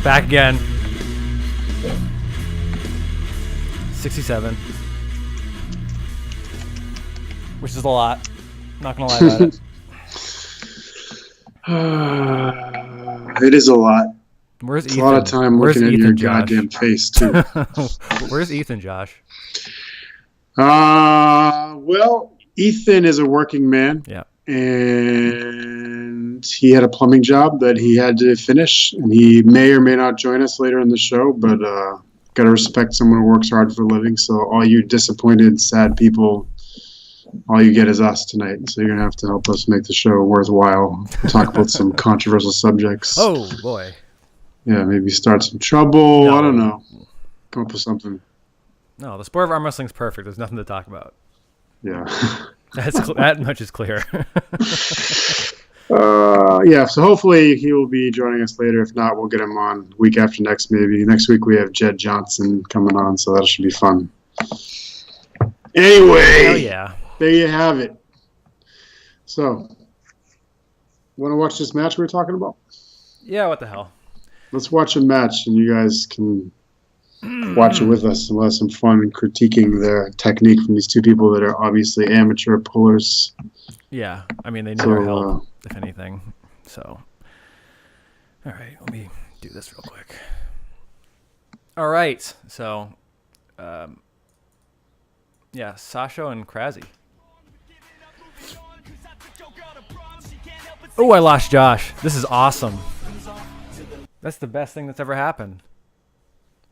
Back again. 67. Which is a lot. Not going to lie about it. It is a lot. Where's it's Ethan? A lot of time Where's looking Ethan, at your Josh? goddamn face, too. Where's Ethan, Josh? Well, Ethan is a working man. Yeah. And he had a plumbing job that he had to finish. And he may or may not join us later in the show, but got to respect someone who works hard for a living. So all you disappointed, sad people, all you get is us tonight. So you're going to have to help us make the show worthwhile. Talk about some controversial subjects. Oh, boy. Yeah, maybe start some trouble. No. I don't know. Come up with something. No, the sport of arm wrestling is perfect. There's nothing to talk about. Yeah. That much is clear. Yeah, so hopefully he will be joining us later. If not, we'll get him on week after next maybe. Next week we have Jed Johnson coming on, so that should be fun. Anyway. Hell yeah. There you have it. So, want to watch this match we were talking about? Yeah, what the hell. Let's watch a match, and you guys can watch it with us and we'll have some fun in critiquing their technique from these two people that are obviously amateur pullers. Yeah, I mean, they never help, if anything. So, all right, let me do this real quick. All right, so, yeah, Sasho and Krasny. Oh, I lost Josh. This is awesome. That's the best thing that's ever happened.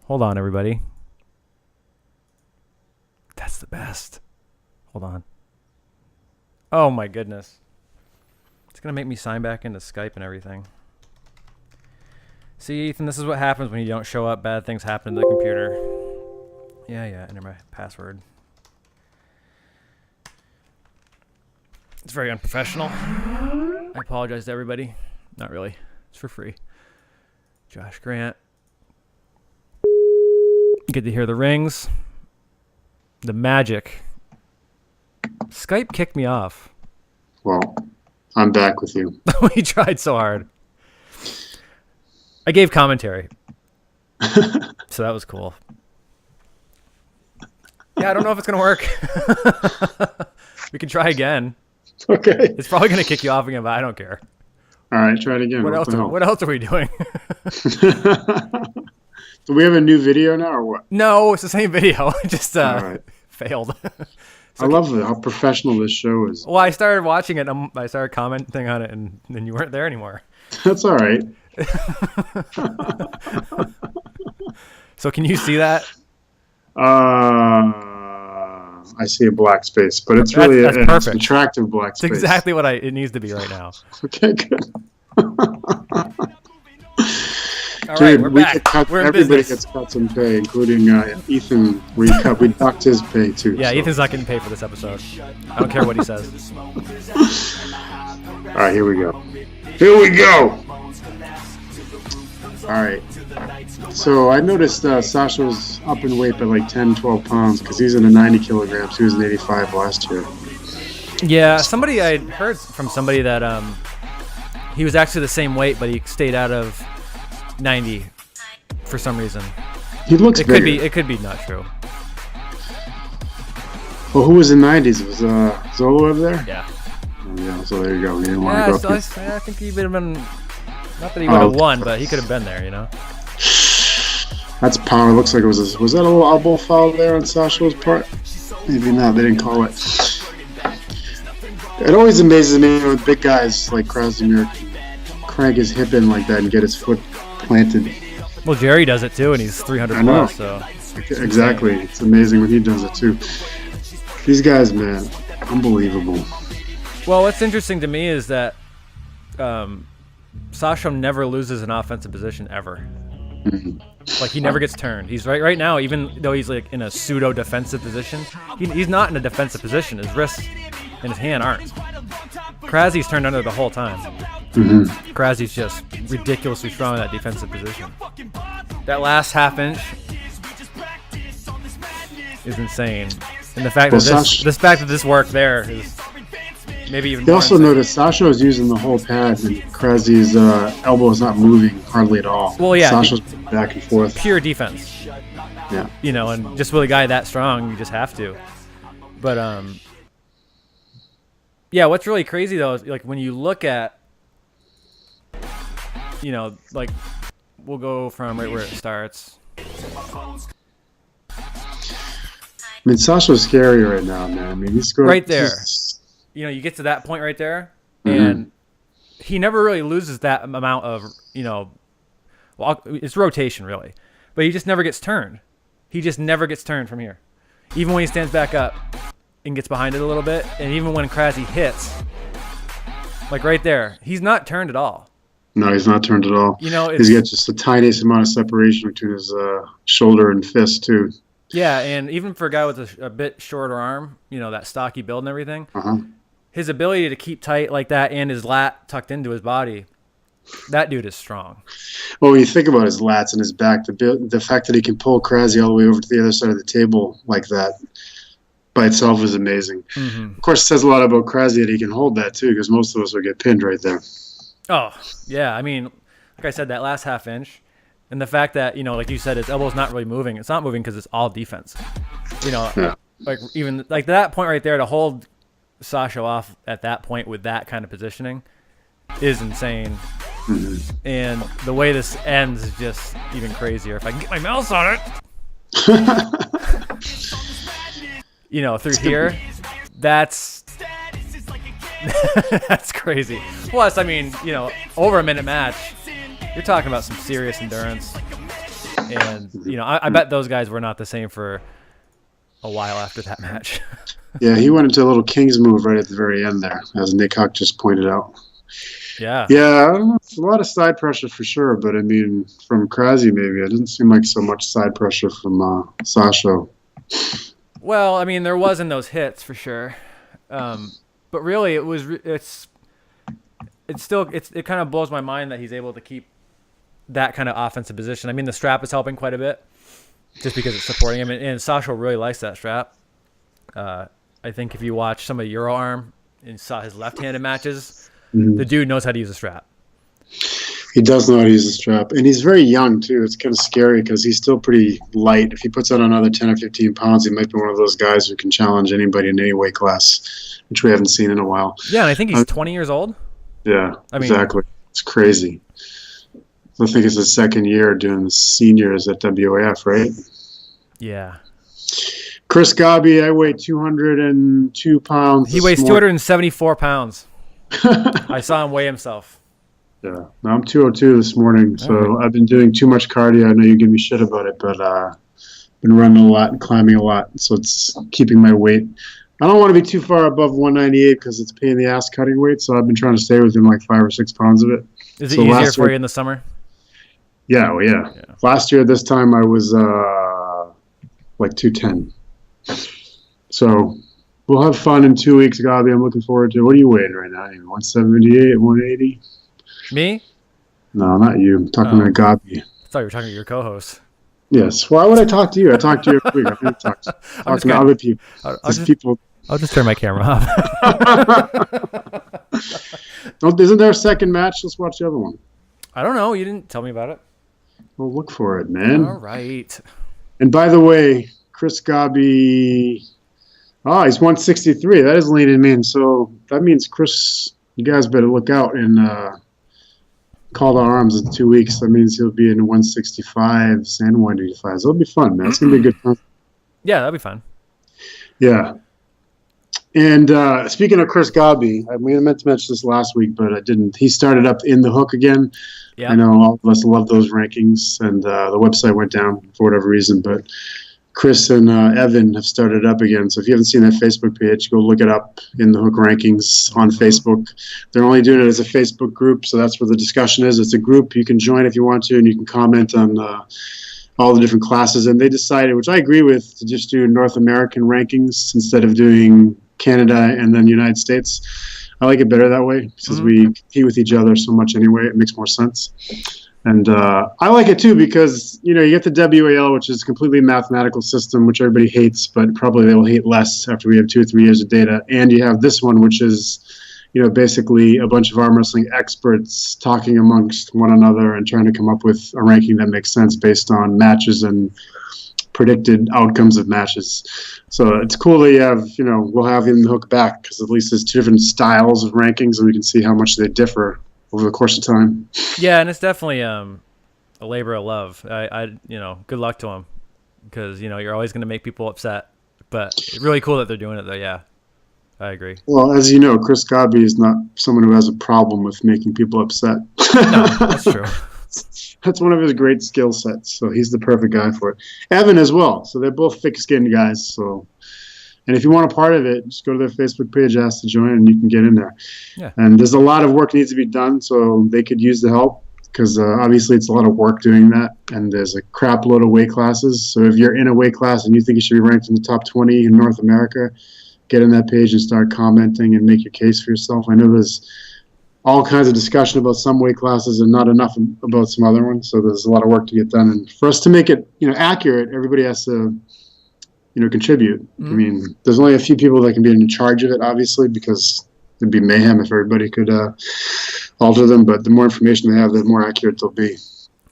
Hold on, everybody. That's the best. Hold on. Oh, my goodness. It's going to make me sign back into Skype and everything. See, Ethan, this is what happens when you don't show up. Bad things happen to the computer. Yeah, enter my password. It's very unprofessional. I apologize to everybody. Not really. It's for free. Josh Grant. Get to hear the rings. The magic. Skype kicked me off. Well, I'm back with you. We tried so hard. I gave commentary. So that was cool. Yeah, I don't know if it's going to work. We can try again. Okay. It's probably going to kick you off again, but I don't care. All right, try it again. What else are we doing? Do we have a new video now or what? No, it's the same video. It just right. Failed. I love how professional this show is. Well, I started watching it, and I started commenting on it, and then you weren't there anymore. That's all right. So can you see that? I see a black space, but it's really it's an attractive black space. It's exactly what it needs to be right now. Okay, good. All right, we're back. Everybody gets cut some pay, including Ethan. We docked his pay too. Yeah, so. Ethan's not getting paid for this episode. I don't care what he says. All right, here we go. Here we go. All right. So I noticed Sasha's up in weight by like 10, 12 pounds because he's in the 90 kilograms. He was in 85 last year. Yeah, I heard from somebody that he was actually the same weight, but he stayed out of 90 for some reason. He looks bigger. It could be not true. Well, who was in 90s? It was Zolo over there? Yeah. Yeah, so there you go. He didn't want to go I think he would have been, not that he would have won, but he could have been there, you know? That's power. Looks like it was that a little elbow foul there on Sasha's part? Maybe not. They didn't call it. It always amazes me when big guys like Krasny crank his hip in like that and get his foot planted. Well, Jerry does it too, and he's 300 plus. So exactly, it's amazing when he does it too. These guys, man, unbelievable. Well, what's interesting to me is that Sasha never loses an offensive position ever. Mm-hmm. Like he never gets turned. He's right now, even though he's like in a pseudo defensive position, he's not in a defensive position. His wrists and his hand aren't. Krasny's turned under the whole time. Mm-hmm. Krasny's just ridiculously strong in that defensive position. That last half inch is insane, and the fact that this work there is maybe even They more also insane. noticed Sasha was using the whole pad, and Kraszy's elbow is not moving hardly at all. Well, yeah, Sasha's back and forth. Pure defense. Yeah. You know, and just with a guy that strong, you just have to. But yeah, what's really crazy though is like when you look at, you know, like we'll go from right where it starts. I mean, Sasha's scary right now, man. I mean, he's going Right there. You know, you get to that point right there, and he never really loses that amount of, you know, well, it's rotation really, but he just never gets turned. He just never gets turned from here, even when he stands back up and gets behind it a little bit, and even when Kraszy hits, like right there, he's not turned at all. No, he's not turned at all. You know, he's got just the tiniest amount of separation between his shoulder and fist too. Yeah, and even for a guy with a bit shorter arm, you know, that stocky build and everything, his ability to keep tight like that and his lat tucked into his body, that dude is strong. Well, when you think about his lats and his back, the fact that he can pull Kraszy all the way over to the other side of the table like that by itself is amazing. Of course, it says a lot about Kraszy that he can hold that too, because most of us would get pinned right there. Oh, yeah. I mean, like I said, that last half inch, and the fact that, you know, like you said, his elbow's not really moving. It's not moving because it's all defense. You know, like even like that point right there to hold Sasha off at that point with that kind of positioning is insane. And the way this ends is just even crazier. If I can get my mouse on it, you know, through here, that's that's crazy. Plus, I mean, you know, over a minute match, you're talking about some serious endurance. And, you know, I bet those guys were not the same for a while after that match. Yeah, he went into a little King's move right at the very end there, as Nick Huck just pointed out. Yeah. Yeah, I don't know. It's a lot of side pressure for sure, but I mean, from Kraszy maybe, it doesn't seem like so much side pressure from Sasha. Well, I mean, there was in those hits for sure. But really, it kind of blows my mind that he's able to keep that kind of offensive position. I mean, the strap is helping quite a bit just because it's supporting him. And Sasha really likes that strap. I think if you watch some of Euroarm and saw his left-handed matches, the dude knows how to use a strap. He does know how to use the strap. And he's very young, too. It's kind of scary because he's still pretty light. If he puts on another 10 or 15 pounds, he might be one of those guys who can challenge anybody in any weight class, which we haven't seen in a while. Yeah, and I think he's 20 years old. Yeah, I mean, exactly. It's crazy. I think it's his second year doing the seniors at WAF, right? Yeah. Chris Gabi, I weigh 202 pounds. He weighs 274 pounds. I saw him weigh himself. Yeah, no, I'm 202 this morning, so I've been doing too much cardio. I know you give me shit about it, but been running a lot and climbing a lot, so it's keeping my weight. I don't want to be too far above 198 because it's a pain in the ass cutting weight, so I've been trying to stay within like 5 or 6 pounds of it. Is it easier for you in the summer? Yeah, well, yeah. Last year at this time I was like 210. So we'll have fun in 2 weeks, Gabi. I'm looking forward to it. What are you weighing right now? 178, 180? Me? No, not you. I'm talking to Gabi. I thought you were talking to your co-host. Yes. Why would I talk to you? I talk to you every week. I'm talking to other people. I'll just turn my camera off. Isn't there a second match? Let's watch the other one. I don't know. You didn't tell me about it. Well, look for it, man. All right. And by the way, Chris Gabi, he's 163. That is leaning in. So that means, Chris, you guys better look out and call to arms in 2 weeks. That means he'll be in 165s and 185s. It'll be fun, man. It's going to be a good time. Yeah, that'll be fun. Yeah. And speaking of Chris Gabi, I meant to mention this last week, but I didn't. He started up in the hook again. Yeah. I know all of us love those rankings, and the website went down for whatever reason, but Chris and Evan have started up again. So if you haven't seen that Facebook page, go look it up, in the hook rankings on Facebook. They're only doing it as a Facebook group, so that's where the discussion is. It's a group you can join if you want to, and you can comment on all the different classes. And they decided, which I agree with, to just do North American rankings instead of doing Canada and then United States. I like it better that way because we compete with each other so much anyway. It makes more sense. And I like it too because, you get the WAL, which is a completely mathematical system, which everybody hates, but probably they will hate less after we have 2 or 3 years of data. And you have this one, which is, basically a bunch of arm wrestling experts talking amongst one another and trying to come up with a ranking that makes sense based on matches and predicted outcomes of matches. So it's cool that you have, we'll have In the Hook back because at least there's 2 different styles of rankings and we can see how much they differ over the course of time. Yeah, and it's definitely a labor of love. I good luck to him because you're always going to make people upset, but it's really cool that they're doing it though. Yeah, I agree. Well, as you know, Chris Godby is not someone who has a problem with making people upset. No, that's true. That's one of his great skill sets. So he's the perfect guy for it. Evan as well. So they're both thick-skinned guys. So, and if you want a part of it, just go to their Facebook page, ask to join, and you can get in there. Yeah. And there's a lot of work needs to be done, so they could use the help because obviously it's a lot of work doing that. And there's a crap load of weight classes. So if you're in a weight class and you think you should be ranked in the top 20 in North America, get in that page and start commenting and make your case for yourself. I know there's all kinds of discussion about some weight classes and not enough about some other ones. So there's a lot of work to get done. And for us to make it, accurate, everybody has to, contribute. Mm-hmm. I mean, there's only a few people that can be in charge of it, obviously, because it'd be mayhem if everybody could alter them. But the more information they have, the more accurate they'll be.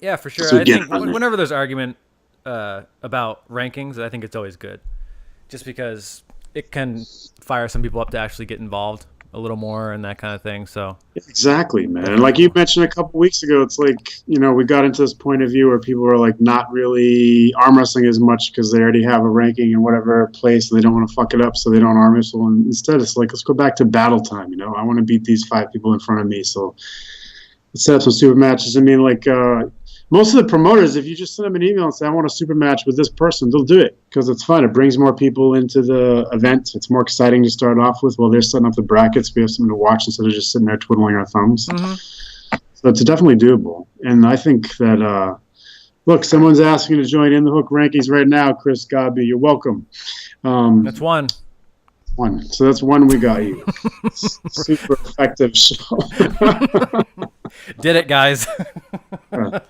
Yeah, for sure. I think whenever there's argument about rankings, I think it's always good. Just because it can fire some people up to actually get involved a little more and that kind of thing. So exactly, man. And like you mentioned a couple weeks ago, it's like, we got into this point of view where people are like not really arm wrestling as much because they already have a ranking in whatever place and they don't want to fuck it up, so they don't arm wrestle. And instead it's like, let's go back to battle time. I want to beat these 5 people in front of me, so let's set up some super matches. I mean, like most of the promoters, if you just send them an email and say, I want a super match with this person, they'll do it because it's fun. It brings more people into the event. It's more exciting to start off with while they're setting up the brackets. We have something to watch instead of just sitting there twiddling our thumbs. Mm-hmm. So it's definitely doable. And I think that, look, someone's asking to join In the Hook rankings right now, Chris Godby. You're welcome. That's one. So that's one we got you. Super effective show. Did it, guys. I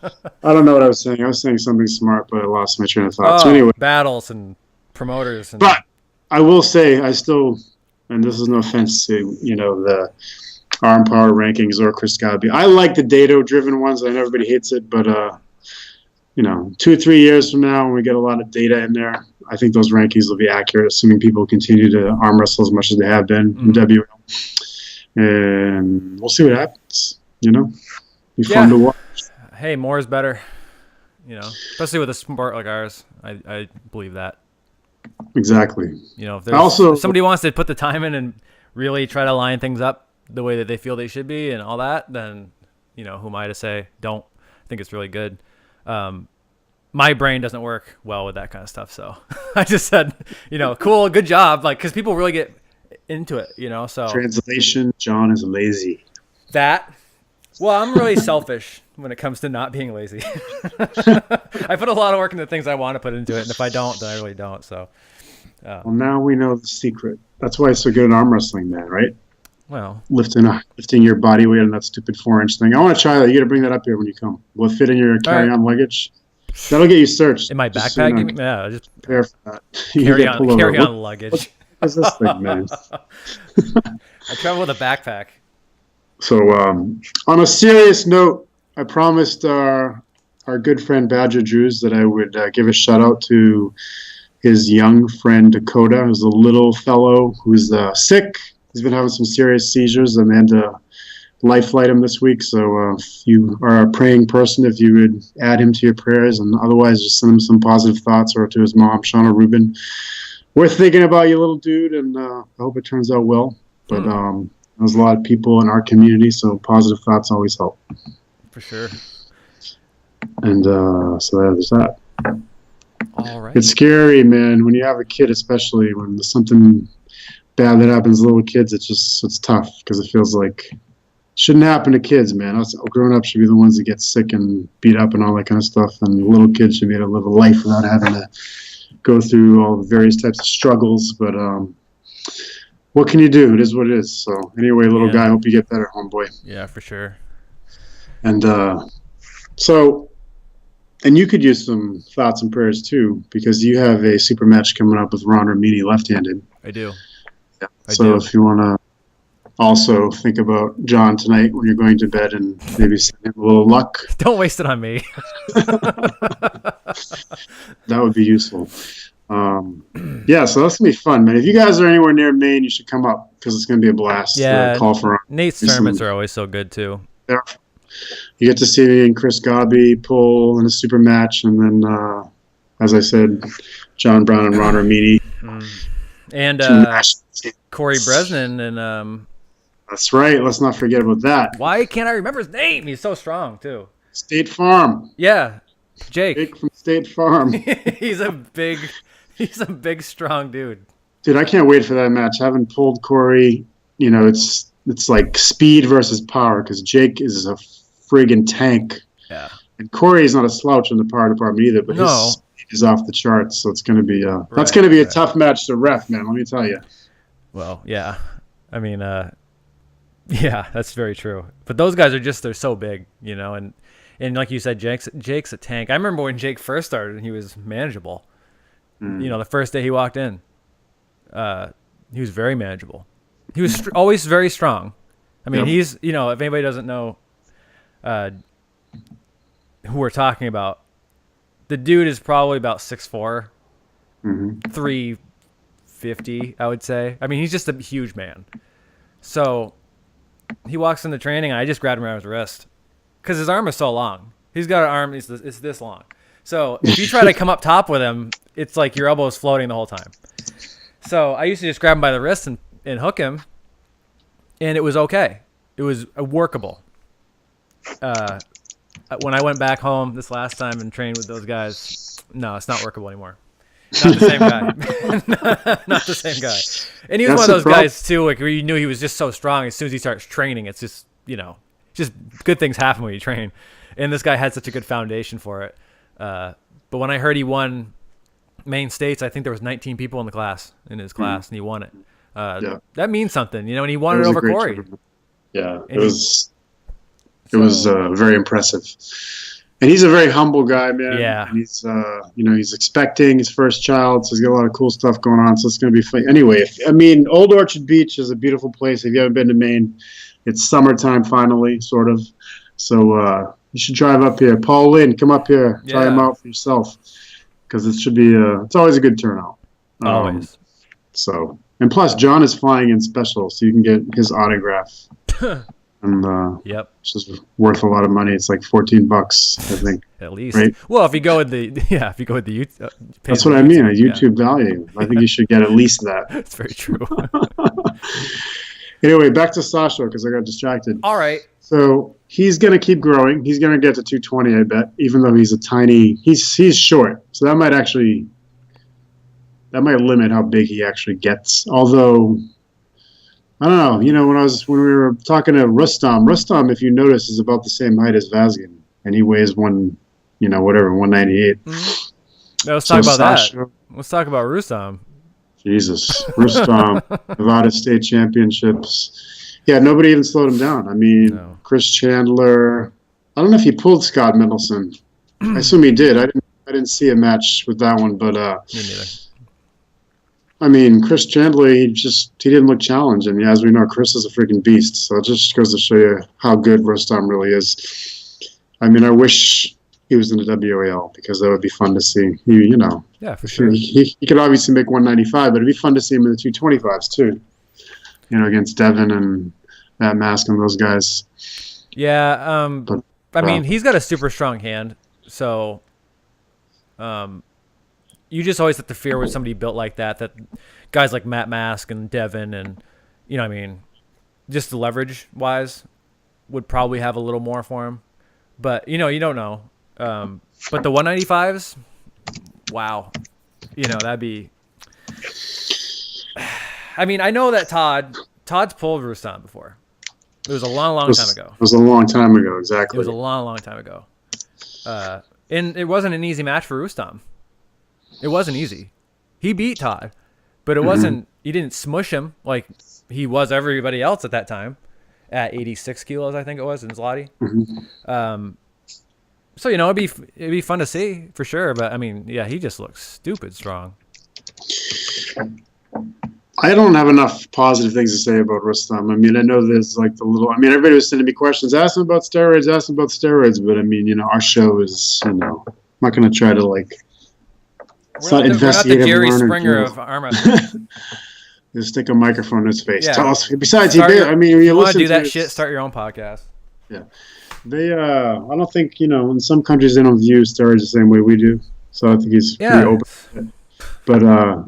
don't know what I was saying. I was saying something smart, but I lost my train of thought. So anyway, battles and promoters. But I will say, I still, and this is no offense to the Arm Power rankings or Chris Godby. I like the data-driven ones. I know everybody hates it, but 2 or 3 years from now, when we get a lot of data in there, I think those rankings will be accurate, assuming people continue to arm wrestle as much as they have been in WL. And we'll see what happens. Be fun to watch. Hey, more is better. Especially with a sport like ours. I believe that. Exactly. If somebody wants to put the time in and really try to line things up the way that they feel they should be and all that, then who am I to say don't? I think it's really good. My brain doesn't work well with that kind of stuff, so I just said, cool, good job, because people really get into it, So translation: John is lazy. Well, I'm really selfish when it comes to not being lazy. I put a lot of work into things I want to put into it, and if I don't, then I really don't. So, well, now we know the secret. That's why it's so good at arm wrestling, man. Right? Well, lifting your body weight on that stupid 4-inch thing. I want to try that. You got to bring that up here when you come. Will it fit in your carry-on luggage? That'll get you searched. In my backpack? Yeah, just prepare for that. Carry-on luggage. What's this thing, man? I travel with a backpack. So, on a serious note, I promised our good friend Badger Drews that I would give a shout-out to his young friend Dakota, who's a little fellow who's sick. He's been having some serious seizures, and they had to life flight him this week. So if you are a praying person, if you would add him to your prayers, and otherwise just send him some positive thoughts, or to his mom, Shauna Rubin. We're thinking about you, little dude, and I hope it turns out well. But there's a lot of people in our community, so positive thoughts always help. For sure. And so there's that. All right. It's scary, man, when you have a kid, especially when there's something bad that happens to little kids. It's tough because it feels like it shouldn't happen to kids, man. Us grown up should be the ones that get sick and beat up and all that kind of stuff, and little kids should be able to live a life without having to go through all the various types of struggles. But what can you do? It is what it is. So anyway, little guy, I hope you get better, homeboy. Yeah, for sure. And So, and you could use some thoughts and prayers too, because you have a super match coming up with Ron Romini left-handed. I do. Yeah. I So do. if you want to also think about John tonight when you're going to bed and maybe send him a little luck, Don't waste it on me. that would be useful. Yeah, so that's gonna be fun, man. If you guys are anywhere near Maine, you should come up because it's gonna be a blast. Yeah. Call for Nate's tournaments are always so good too. yeah. You get to see me and Chris Gobby pull in a super match, and then, as I said, John Brown and Ron Romini. And Corey Bresnan and That's right. Let's not forget about that. why can't I remember his name? He's so strong too. State Farm. Yeah, Jake. Jake from State Farm. he's a big strong dude. Dude, I can't wait for that match. Having pulled Corey, it's like speed versus power because Jake is a friggin' tank. Yeah. And Corey is not a slouch in the power department either, but No. his speed is off the charts. So it's going to be that's Right, going to be a tough match to ref, man. Let me tell you. Well, yeah. I mean, yeah, that's very true. But those guys they're so big, and like you said, Jake's a tank. I remember when Jake first started, he was manageable. The first day he walked in, he was very manageable. He was always very strong. I mean, Yep. he's, if anybody doesn't know who we're talking about, the dude is probably about 6'4", 350, I would say. I mean, he's just a huge man. So he walks into training, and I just grabbed him around his wrist because his arm is so long. He's got an arm, it's this long. So if you try to come up top with him, it's like your elbow is floating the whole time. So I used to just grab him by the wrist and hook him, and it was okay. It was workable. When I went back home this last time and trained with those guys, no, it's not workable anymore. Not the same guy. Not the same guy. And he was one of those guys too, like where you knew he was just so strong. As soon as he starts training, it's just just good things happen when you train. And this guy had such a good foundation for it. But when I heard he won Maine States, I think there was 19 people in his class, and he won it. That means something, and he won it over Corey. Tournament. Yeah, it was very impressive. And he's a very humble guy, man. Yeah. He's he's expecting his first child, so he's got a lot of cool stuff going on. So it's going to be fun. Anyway, Old Orchard Beach is a beautiful place. If you haven't been to Maine, it's summertime finally, sort of. So you should drive up here. Paul Lynn, come up here. Try him out for yourself, because it should be. It's always a good turnout. Always. So, and plus, John is flying in special, so you can get his autograph. And yep, which is worth a lot of money. It's like $14, I think. At least. Right? Well, if you go with the YouTube, that's what I mean. A YouTube value. I think you should get at least that. That's very true. Anyway, back to Sasha because I got distracted. All right. So he's gonna keep growing. He's gonna get to 220, I bet. Even though he's he's short, so that might limit how big he actually gets. Although, I don't know. When we were talking to Rustam, if you notice, is about the same height as Vazgen, and he weighs 198. Mm-hmm. Let's talk about Sasha, that. Let's talk about Rustam. Jesus, Rustam, Nevada State Championships. Yeah, nobody even slowed him down. I mean, No. Chris Chandler. I don't know if he pulled Scott Mendelson. I assume he did. I didn't see a match with that one, but Me neither. I mean, Chris Chandler, he didn't look challenged. I mean, as we know, Chris is a freaking beast. So it just goes to show you how good Rustam really is. I mean, I wish he was in the WAL because that would be fun to see. Yeah, for sure. He could obviously make 195, but it'd be fun to see him in the 225s too. Against Devin and Matt Mask and those guys. Yeah. I mean, he's got a super strong hand, so you just always have to fear with somebody built like that guys like Matt Mask and Devin and just the leverage wise would probably have a little more for him, but you don't know. But the 195s, wow, that'd be. I mean, I know that Todd's pulled Rustam before. It was a long time ago. It was a long time ago, exactly. It was a long time ago. And it wasn't an easy match for Rustam. It wasn't easy. He beat Todd, but it wasn't. He didn't smush him like he was everybody else at that time, at 86 kilos, I think it was in Zloty. So it'd be fun to see for sure. But I mean, yeah, he just looks stupid strong. I don't have enough positive things to say about Rustam. I mean, I know there's like everybody was sending me questions, ask him about steroids, but I mean, our show is, I'm not going to try to like, we're not the Jerry Springer of arm wrestling. Just stick a microphone in his face. Yeah. Tell us. Besides, when you want to do that shit, start your own podcast. Yeah. They, I don't think, in some countries they don't view steroids the same way we do. So I think he's pretty open. But, I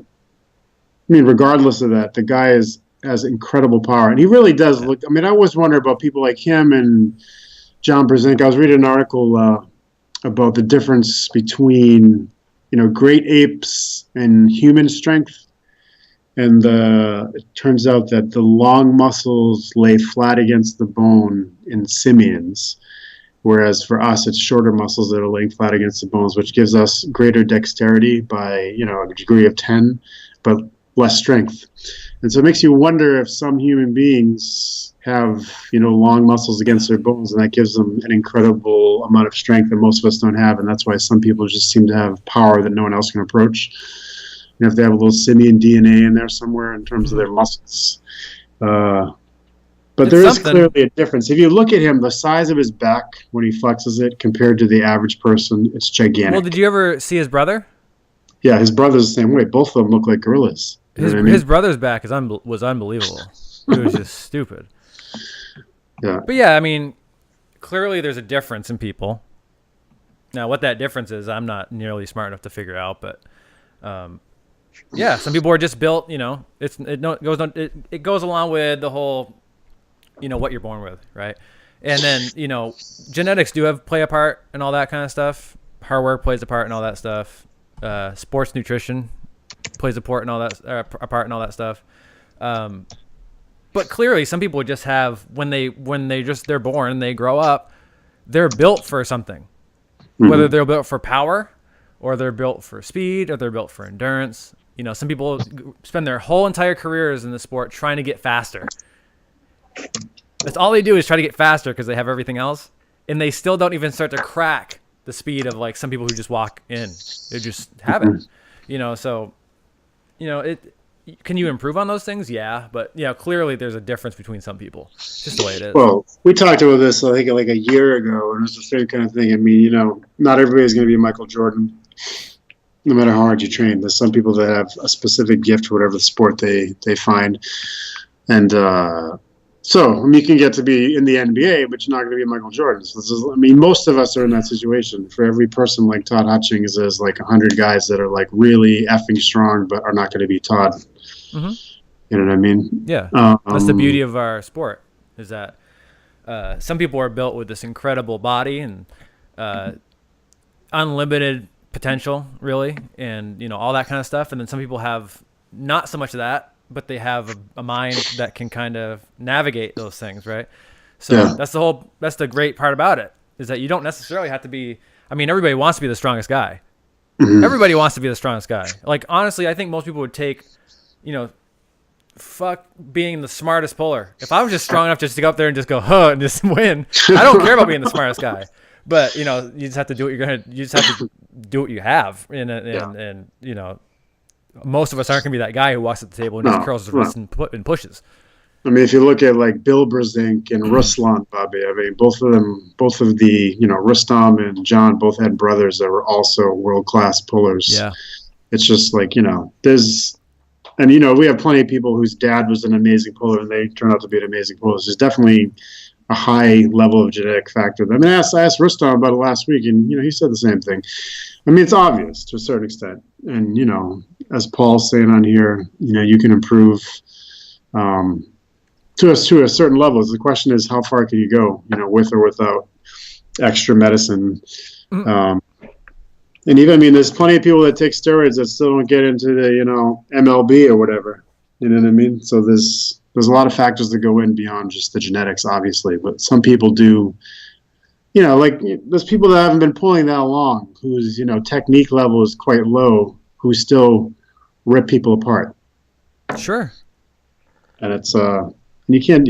mean, regardless of that, the guy has incredible power. And he really does look, I mean, I always wonder about people like him and John Brzenk. I was reading an article about the difference between, great apes and human strength. And it turns out that the long muscles lay flat against the bone in simians, whereas for us, it's shorter muscles that are laying flat against the bones, which gives us greater dexterity by, a degree of 10, but less strength. And so it makes you wonder if some human beings have, long muscles against their bones, and that gives them an incredible amount of strength that most of us don't have. And that's why some people just seem to have power that no one else can approach. If they have a little simian DNA in there somewhere in terms of their muscles. But there is clearly a difference. If you look at him, the size of his back when he flexes it compared to the average person, it's gigantic. Well, did you ever see his brother? Yeah, his brother's the same way. Both of them look like gorillas. His brother's back was unbelievable. It was just stupid. Yeah. But yeah, I mean, clearly there's a difference in people. Now, what that difference is, I'm not nearly smart enough to figure out. But yeah, some people are just built. It goes along with the whole, what you're born with, right? And then genetics play a part and all that kind of stuff. Hard work plays a part and all that stuff. Sports nutrition plays a part and all that stuff. But clearly, some people just have when they're born, they grow up, they're built for something. Mm-hmm. Whether they're built for power, or they're built for speed, or they're built for endurance. Some people spend their whole entire careers in the sport trying to get faster. That's all they do is try to get faster because they have everything else, and they still don't even start to crack the speed of like some people who just walk in. They just have it. So, can you improve on those things? Yeah, but clearly there's a difference between some people. It's just the way it is. Well, we talked about this I think like a year ago, and it was the same kind of thing. I mean, not everybody's going to be Michael Jordan, no matter how hard you train. There's some people that have a specific gift for whatever sport they find, and so you can get to be in the NBA, but you're not going to be Michael Jordan. So most of us are in that situation. For every person like Todd Hutchings, there's like 100 guys that are like really effing strong, but are not going to be Todd. Mm-hmm. You know what I mean? Yeah. That's the beauty of our sport, is that some people are built with this incredible body and unlimited potential, really, and all that kind of stuff. And then some people have not so much of that, but they have a mind that can kind of navigate those things, right? So that's the great part about it, is that you don't necessarily have to be. I mean, everybody wants to be the strongest guy. Mm-hmm. Everybody wants to be the strongest guy. Like, honestly, I think most people would take, fuck being the smartest puller. If I was just strong enough just to go up there and just go, and just win, I don't care about being the smartest guy. But, you just have to do what you just have to do what you have. And most of us aren't going to be that guy who walks at the table and just curls his wrist and pushes. I mean, if you look at like Bill Brzenk and Ruslan, Bobby, I mean, both of the, Rustam and John both had brothers that were also world-class pullers. Yeah. It's just like, we have plenty of people whose dad was an amazing puller and they turn out to be an amazing puller. There's definitely a high level of genetic factor. I mean, I asked Rustam about it last week, and, he said the same thing. I mean, it's obvious to a certain extent. And, as Paul's saying on here, you can improve to a certain level. The question is, how far can you go, with or without extra medicine? Mm-hmm. And even, there's plenty of people that take steroids that still don't get into the, MLB or whatever. You know what I mean? So there's a lot of factors that go in beyond just the genetics, obviously. But some people do, like there's people that haven't been pulling that long, whose, technique level is quite low, who still rip people apart. Sure. And it's, you can't,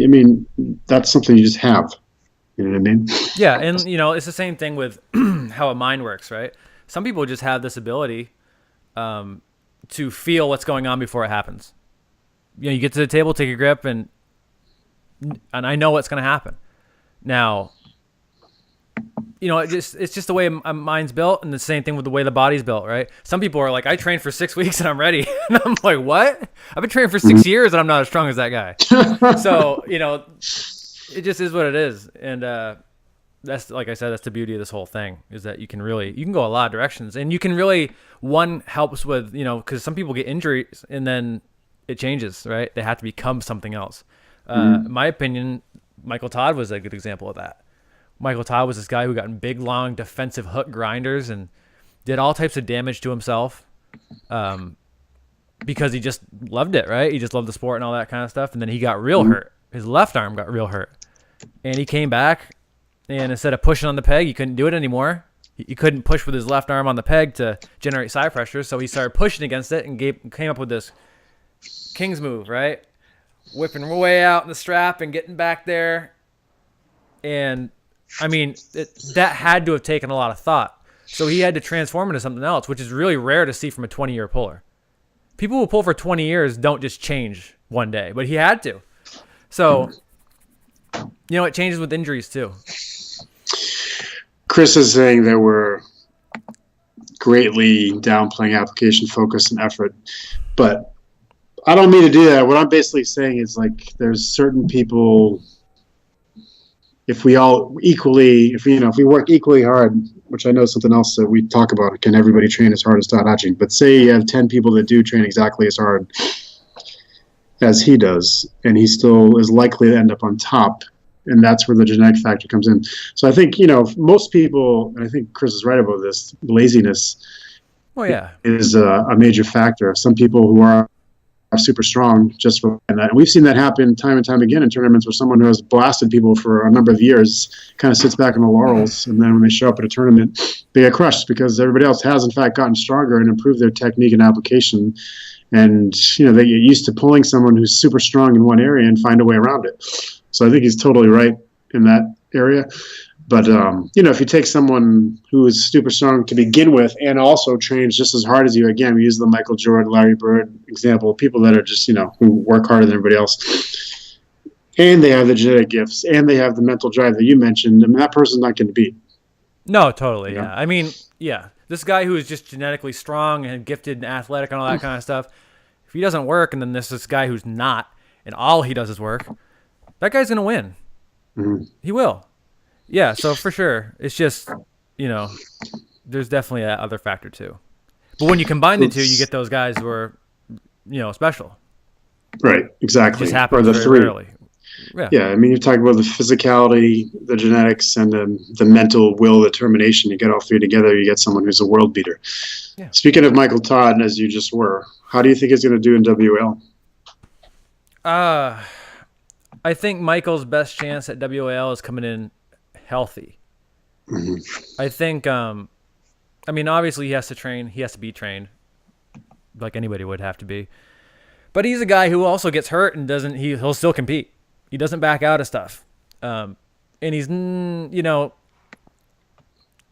that's something you just have. You know what I mean? Yeah, and it's the same thing with how a mind works, right? Some people just have this ability to feel what's going on before it happens. You get to the table, take a grip, and I know what's going to happen. Now, it's just the way a mind's built, and the same thing with the way the body's built, right? Some people are like, I trained for 6 weeks and I'm ready. And I'm like, what? I've been training for 6 years and I'm not as strong as that guy. So, it just is what it is. And that's, like I said, that's the beauty of this whole thing, is that you can go a lot of directions, and you can really, one helps with, because some people get injuries and then it changes, right? They have to become something else. In my opinion, Michael Todd was a good example of that. Michael Todd was this guy who got in big, long defensive hook grinders and did all types of damage to himself because he just loved it, right? He just loved the sport and all that kind of stuff. And then he got real hurt. His left arm got real hurt. And he came back, and instead of pushing on the peg, he couldn't do it anymore. He couldn't push with his left arm on the peg to generate side pressure, so he started pushing against it and came up with this King's move, right? Whipping way out in the strap and getting back there. And I mean, that had to have taken a lot of thought. So he had to transform into something else, which is really rare to see from a 20-year puller. People who pull for 20 years don't just change one day, but he had to. So, it changes with injuries too. Chris is saying that we're greatly downplaying application focus and effort, but I don't mean to do that. What I'm basically saying is, like, there's certain people, if we work equally hard, which I know is something else that we talk about, can everybody train as hard as Todd Hutchings? But say you have 10 people that do train exactly as hard as he does, and he still is likely to end up on top, and that's where the genetic factor comes in. So I think, most people, and I think Chris is right about this, laziness is a major factor. Some people who are super strong just for that. And we've seen that happen time and time again in tournaments where someone who has blasted people for a number of years kind of sits back on the laurels, and then when they show up at a tournament, they get crushed because everybody else has in fact gotten stronger and improved their technique and application. And, they get used to pulling someone who's super strong in one area and find a way around it. So I think he's totally right in that area. But, if you take someone who is super strong to begin with and also trains just as hard as you, again, we use the Michael Jordan, Larry Bird example, people that are just, who work harder than everybody else, and they have the genetic gifts and they have the mental drive that you mentioned, I mean, that person's not going to beat. No, totally, yeah. I mean, yeah, this guy who is just genetically strong and gifted and athletic and all that kind of stuff, if he doesn't work, and then there's this guy who's not, and all he does is work, that guy's going to win. Mm-hmm. He will. Yeah, so for sure. It's just, there's definitely that other factor too. But when you combine the two, you get those guys who are, special. Right, exactly. It just happens or the very three. rarely. Yeah, I mean, you're talking about the physicality, the genetics, and the mental will, determination. You get all three together, you get someone who's a world beater. Yeah. Speaking of Michael Todd, as you just were, how do you think he's going to do in WL? I think Michael's best chance at WL is coming in healthy. Mm-hmm. I think, obviously he has to train. He has to be trained like anybody would have to be. But he's a guy who also gets hurt and he'll still compete. He doesn't back out of stuff. And he's,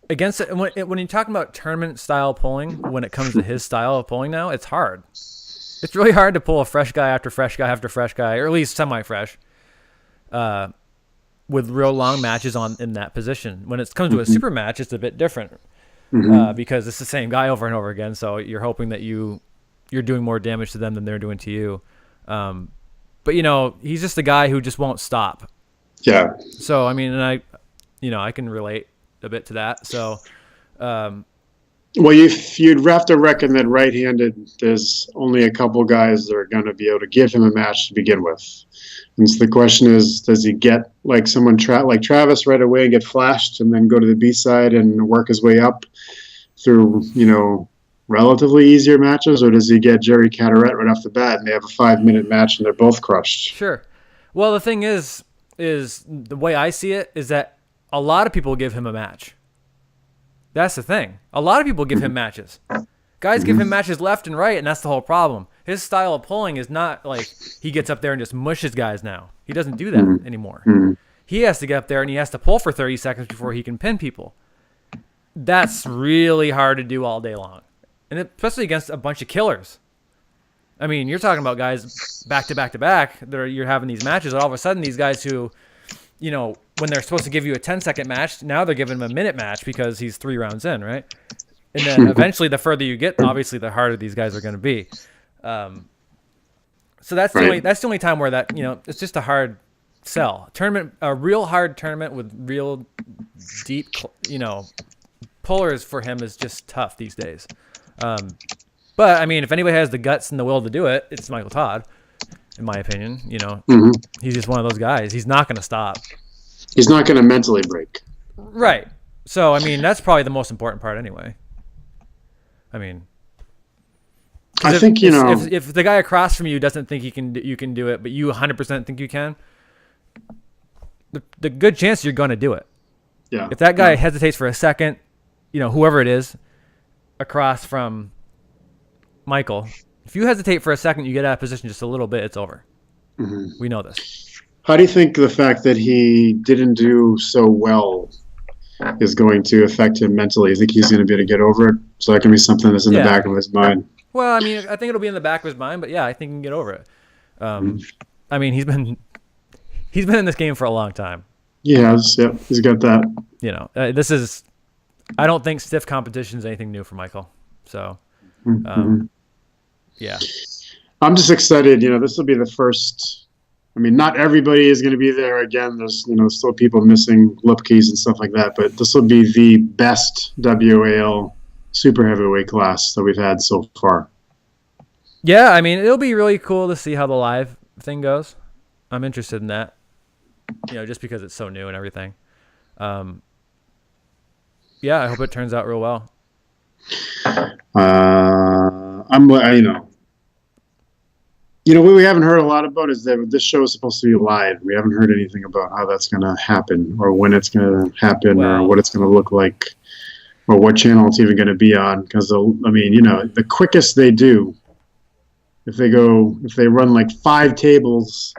against it. When you're talking about tournament style pulling, when it comes to his style of pulling now, it's hard. It's really hard to pull a fresh guy after fresh guy after fresh guy, or at least semi-fresh, with real long matches in that position. When it comes to a super match, it's a bit different because it's the same guy over and over again. So you're hoping that you're doing more damage to them than they're doing to you. But he's just a guy who just won't stop. Yeah. So I mean, and I can relate a bit to that. So, well, you'd have to reckon that right-handed, there's only a couple guys that are going to be able to give him a match to begin with. And so the question is, does he get like someone like Travis right away and get flashed and then go to the B-side and work his way up through, relatively easier matches, or does he get Jerry Carteret right off the bat and they have a 5-minute match and they're both crushed? Sure. Well, the thing is the way I see it is that a lot of people give him a match. That's the thing. A lot of people give him matches. Guys give him matches left and right, and that's the whole problem. His style of pulling is not like he gets up there and just mushes guys now. He doesn't do that anymore. he has to get up there and he has to pull for 30 seconds before he can pin people. That's really hard to do all day long, and especially against a bunch of killers. I mean, you're talking about guys back to back to back that you're having these matches, and all of a sudden these guys who, you know, when they're supposed to give you a 10-second match, now they're giving him a minute match because he's 3 rounds in, right? And then eventually, the further you get, obviously, the harder these guys are going to be. So that's the only time where that, you know, it's just a hard sell. A real hard tournament with real deep, you know, pullers for him is just tough these days. But I mean, if anybody has the guts and the will to do it, it's Michael Todd, in my opinion. You know, he's just one of those guys. He's not going to stop. He's not going to mentally break. Right. So I mean, that's probably the most important part, anyway. I mean, I think if the guy across from you doesn't think you can do it, but you 100% think you can, the good chance you're going to do it. Yeah. If that guy hesitates for a second, you know, whoever it is, across from Michael, if you hesitate for a second, you get out of position just a little bit, it's over. We know this. How do you think the fact that he didn't do so well is going to affect him mentally? You think he's going to be able to get over it? So that can be something that's in the back of his mind. Well, I mean, I think it'll be in the back of his mind, but yeah, I think he can get over it. I mean, he's been in this game for a long time. Yeah, he's got that. You know, I don't think stiff competition is anything new for Michael. So, yeah. I'm just excited. You know, this will be the first. I mean, not everybody is going to be there again. There's, you know, still people missing lip keys and stuff like that. But this will be the best WAL super heavyweight class that we've had so far. Yeah, I mean, it'll be really cool to see how the live thing goes. I'm interested in that. You know, just because it's so new and everything. Yeah, I hope it turns out real well. You know, what we haven't heard a lot about is that this show is supposed to be live. We haven't heard anything about how that's going to happen or when it's going to happen or what it's going to look like or what channel it's even going to be on. Because, I mean, you know, the quickest they do, if they run like 5 tables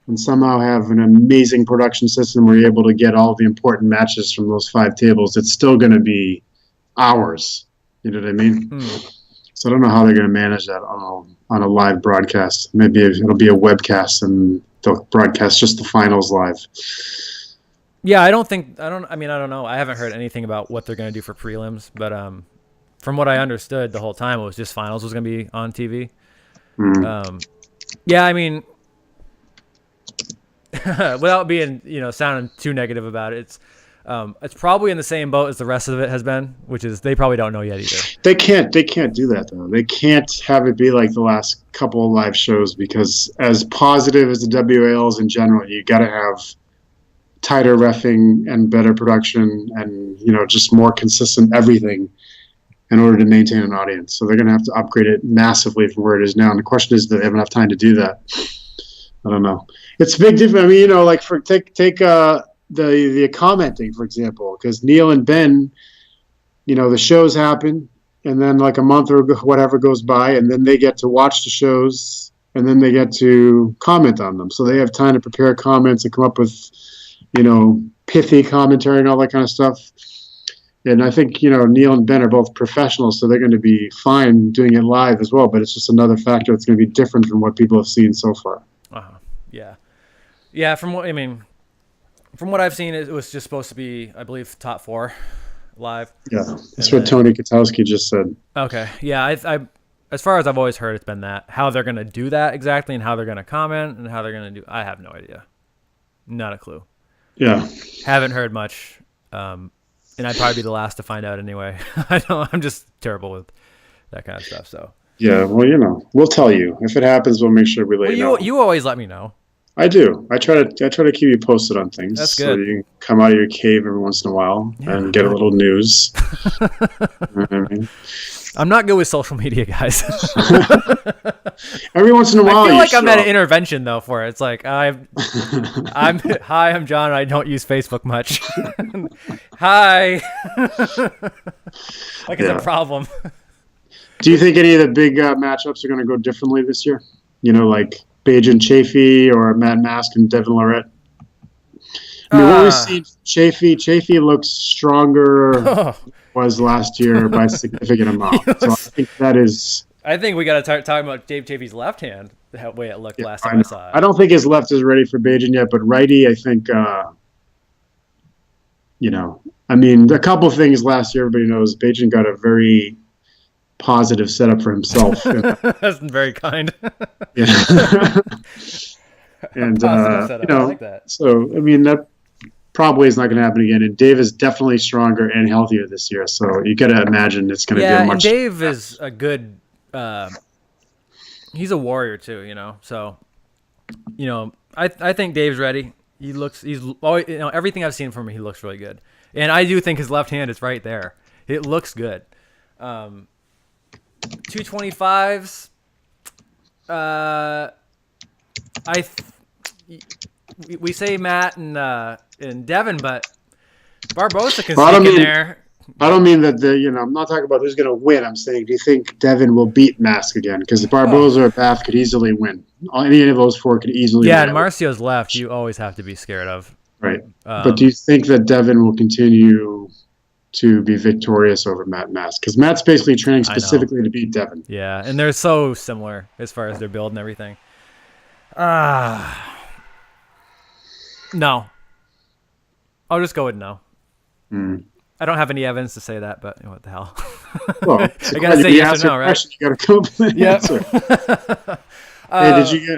and somehow have an amazing production system where you're able to get all the important matches from those 5 tables, it's still going to be hours. You know what I mean? So I don't know how they're going to manage that on a live broadcast. Maybe it'll be a webcast and they'll broadcast just the finals live. Yeah, I don't know. I haven't heard anything about what they're going to do for prelims, but from what I understood the whole time, it was just finals was going to be on TV. Yeah, I mean, without being, you know, sounding too negative about it, it's probably in the same boat as the rest of it has been, which is they probably don't know yet either. They can't do that though. They can't have it be like the last couple of live shows, because as positive as the WAL is in general, you got to have tighter reffing and better production and, you know, just more consistent everything in order to maintain an audience. So they're going to have to upgrade it massively from where it is now. And the question is, do they have enough time to do that? I don't know. It's a big difference. I mean, you know, like take the commenting, for example, because Neil and Ben, you know, the shows happen and then like a month or whatever goes by and then they get to watch the shows and then they get to comment on them. So they have time to prepare comments and come up with, you know, pithy commentary and all that kind of stuff. And I think, you know, Neil and Ben are both professionals, so they're going to be fine doing it live as well. But it's just another factor that's going to be different from what people have seen so far. Yeah. Yeah, from what I've seen, it was just supposed to be, I believe, top 4 live. Yeah, that's what Tony Kotowski just said. Okay. Yeah, I as far as I've always heard, it's been that. How they're going to do that exactly and how they're going to comment and how they're going to do, I have no idea. Not a clue. Yeah. Haven't heard much. And I'd probably be the last to find out anyway. I'm just terrible with that kind of stuff. So. Yeah, well, you know, we'll tell you if it happens. We'll make sure we let you know. You always let me know. I do. I try to keep you posted on things. That's good. So you can come out of your cave every once in a while and get a little news. You know what I mean? I'm not good with social media, guys. Every once in a while, I feel like I'm at an intervention though for it. It's like hi, I'm John. I don't use Facebook much. Hi, like it's a problem. Do you think any of the big matchups are going to go differently this year? You know, like Page and Chafee or Matt Mask and Devin Larrett? I mean, what we've seen, Chafee looks stronger was last year by a significant amount. So I think that is. I think we got to start talking about Dave Chafee's left hand, the way it looked last time I saw it. I don't think his left is ready for Bajan yet, but righty, I think, I mean, a couple of things last year, everybody knows Bajan got a very positive setup for himself. That's very kind. Yeah. And, I like that. So, I mean, that probably is not going to happen again. And Dave is definitely stronger and healthier this year. So you got to imagine it's going to be a much. Yeah, and Dave is a good. He's a warrior too, So, I think Dave's ready. He's always, everything I've seen from him, he looks really good. And I do think his left hand is right there. It looks good. 225s. We say Matt and Devin, but Barboza can sneak in there. I don't mean that I'm not talking about who's going to win. I'm saying, do you think Devin will beat Mask again? Because Barboza or Bath could easily win. Any of those four could easily win. Yeah, and Marcio's left, you always have to be scared of. Right. But do you think that Devin will continue to be victorious over Matt Mask? Because Matt's basically training specifically to beat Devin. Yeah, and they're so similar as far as their build and everything. No. I'll just go with no. I don't have any evidence to say that, but what the hell? Well, I gotta say yes or no, right? You gotta come up with an answer. Hey,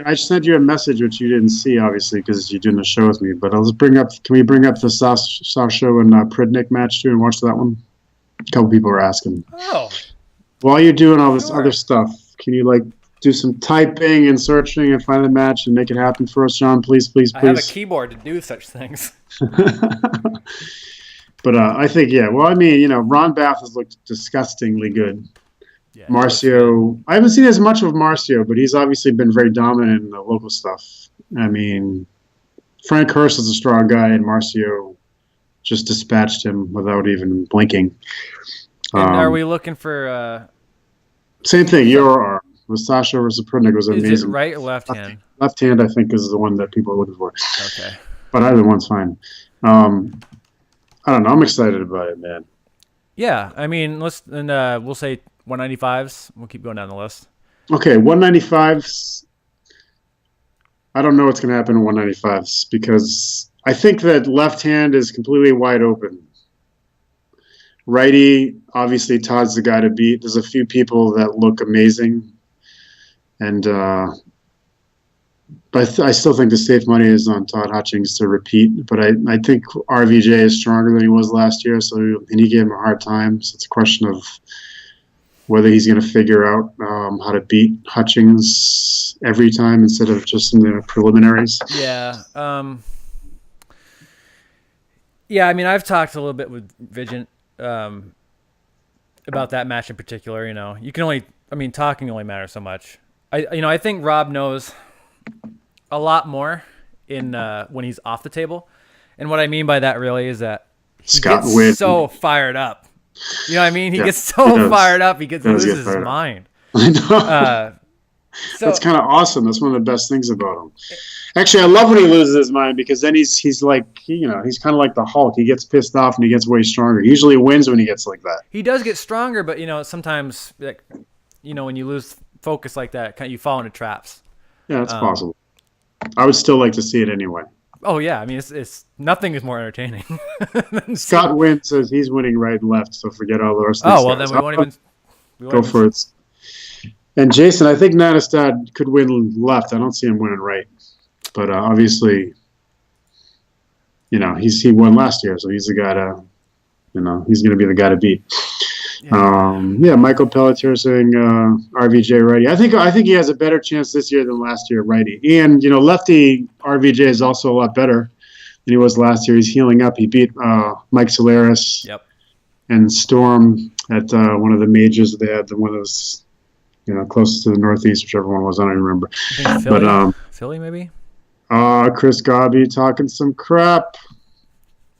I just sent you a message which you didn't see, obviously, because you're doing a show with me. But Can we bring up the Sasha and Pridnick match too and watch that one? A couple people are asking. Oh. While you're doing all this other stuff, can you do some typing and searching and find the match and make it happen for us, John? Please. I have a keyboard to do such things. But I think, well, I mean, Ron Bath has looked disgustingly good. Yeah, Marcio, I haven't seen as much of Marcio, but he's obviously been very dominant in the local stuff. I mean, Frank Hurst is a strong guy, and Marcio just dispatched him without even blinking. And are we looking for... Same thing, your arm. With Sasha versus Pridnick was amazing. Is it right or left hand? Left hand, I think, is the one that people are looking for. Okay. But either one's fine. I don't know. I'm excited about it, man. Yeah, I mean, we'll say 195s. We'll keep going down the list. Okay, 195s. I don't know what's going to happen in 195s because I think that left hand is completely wide open. Righty, obviously, Todd's the guy to beat. There's a few people that look amazing. And but I still think the safe money is on Todd Hutchings to repeat. But I think RVJ is stronger than he was last year, and he gave him a hard time. So it's a question of whether he's going to figure out how to beat Hutchings every time instead of just in the preliminaries. Yeah. Yeah, I mean, I've talked a little bit with Vigent about that match in particular. You can only, talking only matters so much. I think Rob knows a lot more in when he's off the table, and what I mean by that really is that he gets so fired up. You know what I mean? He gets so fired up, he loses his mind. I know. That's kind of awesome. That's one of the best things about him. Actually, I love when he loses his mind because then he's like, he's kind of like the Hulk. He gets pissed off and he gets way stronger. He usually wins when he gets like that. He does get stronger, but sometimes, when you lose focus like that, you fall into traps. Yeah, that's possible. I would still like to see it anyway. Oh yeah, it's nothing is more entertaining. Scott Wynn says he's winning right and left, so forget all the rest of these guys. Well, then we won't even go for it. And Jason, I think Nanestad could win left. I don't see him winning right, but obviously, he won last year, so he's the guy to, he's going to be the guy to beat. Yeah. Michael Pelletier saying RVJ righty. I think he has a better chance this year than last year righty. And lefty RVJ is also a lot better than he was last year. He's healing up. He beat Mike Solaris and Storm at one of the majors. They had one of those closest to the Northeast, whichever one was. I don't even remember. Philly, but Philly maybe. Chris Gobby talking some crap.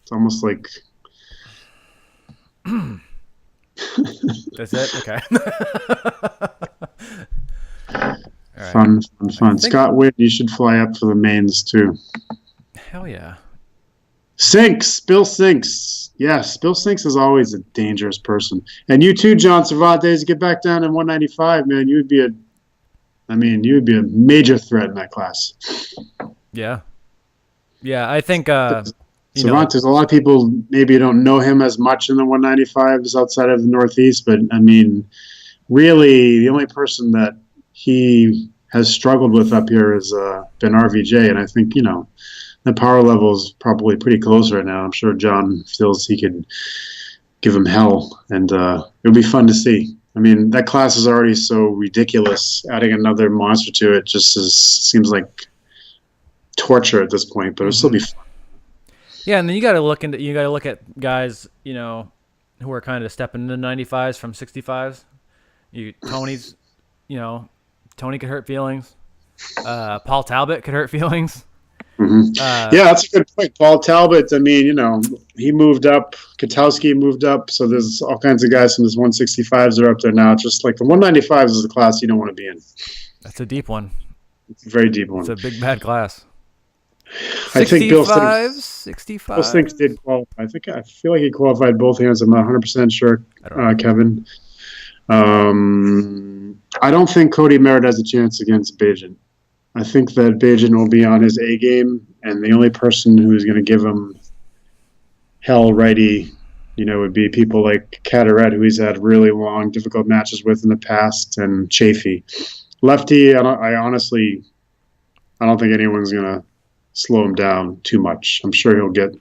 It's almost like. That's it? Okay. All right. Fun. Scott Witt, you should fly up for the mains too. Hell yeah. Sinks, Bill Sinks. Yes, Bill Sinks is always a dangerous person. And you too, John Cervantes, get back down to 195, man. You would be a major threat in that class. Yeah. Yeah, I think Cervantes, a lot of people maybe don't know him as much in the 195s outside of the Northeast, but I mean, really, the only person that he has struggled with up here has been RVJ, and I think the power level is probably pretty close right now. I'm sure John feels he could give him hell, and it'll be fun to see. I mean, that class is already so ridiculous. Adding another monster to it seems like torture at this point, but it'll still be fun. Yeah, and then you got to look at guys, who are kind of stepping into 95s from 65s. Tony could hurt feelings. Paul Talbot could hurt feelings. Mm-hmm. Yeah, that's a good point. Paul Talbot, I mean, he moved up. Katowski moved up. So there's all kinds of guys from this 165s are up there now. It's just like the 195s is the class you don't want to be in. That's a deep one. It's a very deep one. It's a big, bad class. I think Bill 65. Bill Sinks did qualify. I feel like he qualified both hands. I'm not 100% sure, Kevin. I don't think Cody Merritt has a chance against Bajan. I think that Bajan will be on his A game, and the only person who's going to give him hell righty, would be people like Cataret, who he's had really long, difficult matches with in the past, and Chafee. Lefty, I don't think anyone's going to slow him down too much. I'm sure he'll get,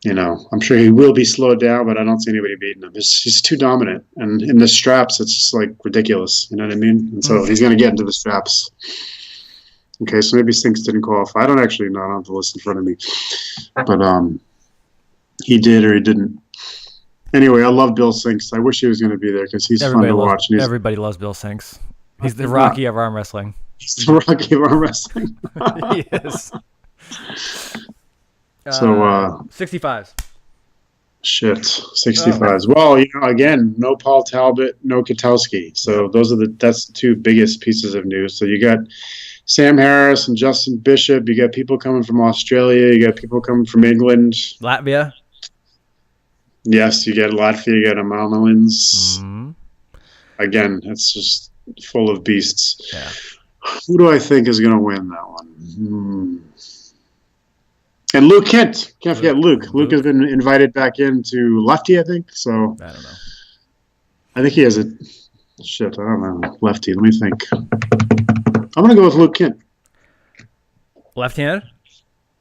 I'm sure he will be slowed down, but I don't see anybody beating him. He's too dominant. And in the straps, it's just like ridiculous. You know what I mean? And so he's going to get into the straps. Okay, so maybe Sinks didn't qualify. I don't actually know. I don't have the list in front of me. But he did or he didn't. Anyway, I love Bill Sinks. I wish he was going to be there because he's fun to watch. Everybody loves Bill Sinks. He's the Rocky of arm wrestling. He's the Rocky of arm wrestling. He is. So 65s. Shit, 65s. Well, again, no Paul Talbot, no Katowski. So that's the two biggest pieces of news. So you got Sam Harris and Justin Bishop. You got people coming from Australia. You got people coming from England. Latvia. Yes, you got Latvia. You got Amalins. Mm-hmm. Again, it's just full of beasts. Yeah. Who do I think is going to win that one? And Luke Kent. Can't forget Luke. Luke has been invited back into Lefty, I think. So I don't know. I think he has a shit. I don't know. Lefty. Let me think. I'm going to go with Luke Kent. Left hand?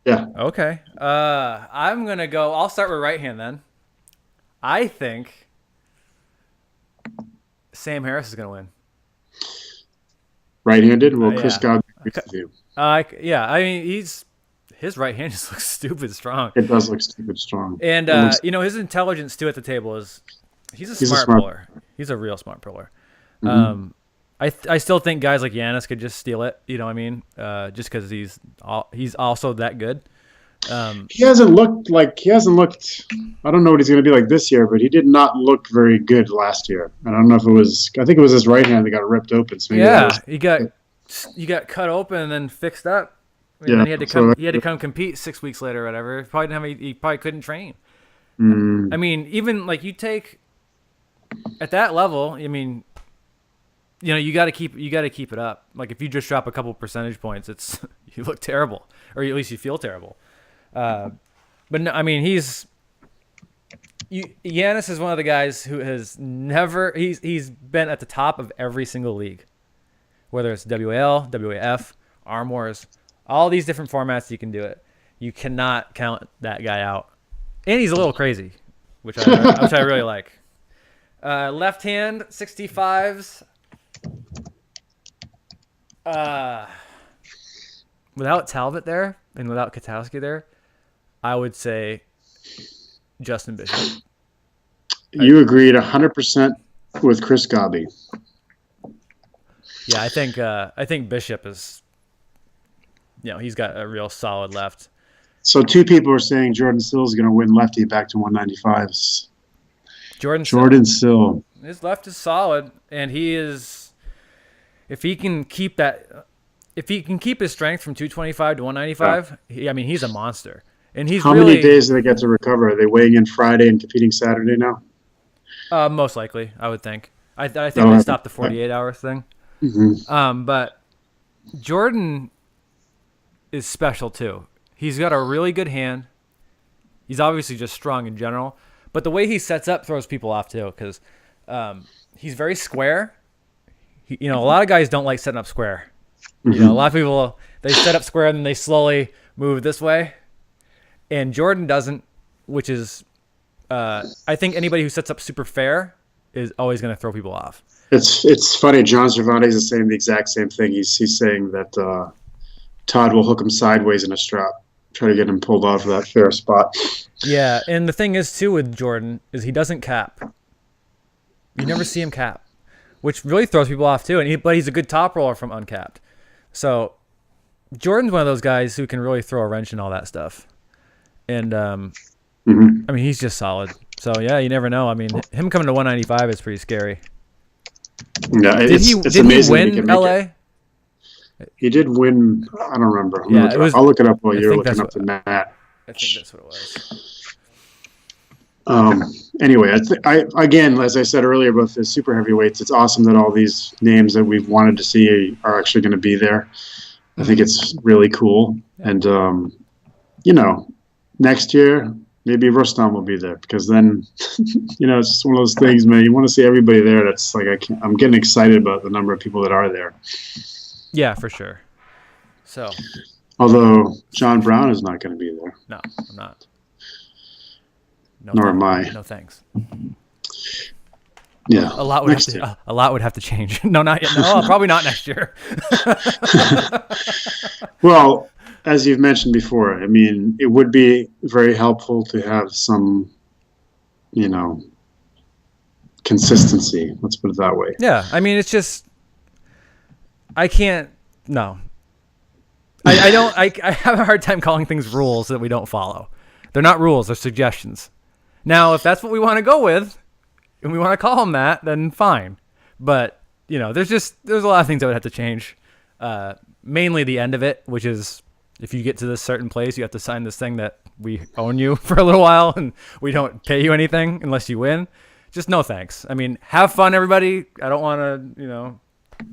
Yeah. Okay. I'm going to go. I'll start with right hand then. I think Sam Harris is going to win. Right-handed? Well, Chris Godwin agrees with you. Yeah. I mean, his right hand just looks stupid strong. It does look stupid strong. And, his intelligence, too, at the table is he's a smart puller. He's a real smart puller. Mm-hmm. I still think guys like Giannis could just steal it. You know what I mean? Just because he's also that good. He hasn't looked. I don't know what he's going to be like this year, but he did not look very good last year. I don't know if it was. I think it was his right hand that got ripped open. So he got cut open and then fixed up. And then he had to come compete 6 weeks later or whatever. He probably couldn't train. I mean, even like you take at that level. I mean, you got to keep it up. Like if you just drop a couple percentage points, you look terrible, or at least you feel terrible. But no, I mean, Giannis is one of the guys who has never. He's been at the top of every single league, whether it's WAL, WAF, Arm Wars, all these different formats. You can do it. You cannot count that guy out, and he's a little crazy, which I really like. Left hand 65s. Without Talbot there and without Katowski there, I would say Justin Bishop. You agreed 100% with Chris Godby. Yeah, I think Bishop is, he's got a real solid left. So two people are saying Jordan Sill is going to win lefty back to 195s. Jordan Sill. His left is solid, and he is. If he can keep his strength from 225 to 195, he's a monster. And he's How really, many days do they get to recover? Are they weighing in Friday and competing Saturday now? most likely, I would think. I think Oh, they stopped the 48-hour thing. Mm-hmm. But Jordan is special too. He's got a really good hand. He's obviously just strong in general, but the way he sets up throws people off too, because he's very square. A lot of guys don't like setting up square. A lot of people, they set up square and then they slowly move this way. And Jordan doesn't, which is, I think anybody who sets up super fair is always going to throw people off. It's funny. John Cervantes is saying the exact same thing. He's saying that Todd will hook him sideways in a strap, try to get him pulled off of that fair spot. Yeah, and the thing is too with Jordan is he doesn't cap. You never see him cap, which really throws people off too. But he's a good top roller from uncapped. So Jordan's one of those guys who can really throw a wrench in all that stuff. And I mean, he's just solid. So yeah, you never know. I mean, him coming to 195 is pretty scary. Yeah, did he win LA? He did win. I don't remember. I'll look it up while you're looking up the mat. I think that's what it was. Anyway, I again, as I said earlier about the super heavyweights, it's awesome that all these names that we've wanted to see are actually going to be there. I think it's really cool. And, next year, maybe Rustam will be there because then, it's just one of those things, man. You want to see everybody there. That's like, I'm getting excited about the number of people that are there. Yeah, for sure. So, although John Brown is not going to be there. No, I'm not. No, nor am I. No thanks. Yeah, a lot would have to change. No, not yet. No, probably not next year. Well, as you've mentioned before, I mean, it would be very helpful to have some, consistency. Let's put it that way. Yeah, I mean, it's just I can't. No, I don't. I have a hard time calling things rules that we don't follow. They're not rules; they're suggestions. Now, if that's what we want to go with, and we want to call them that, then fine. But there's a lot of things that would have to change. Mainly the end of it, which is if you get to this certain place, you have to sign this thing that we own you for a little while, and we don't pay you anything unless you win. Just no thanks. I mean, have fun, everybody. I don't want to,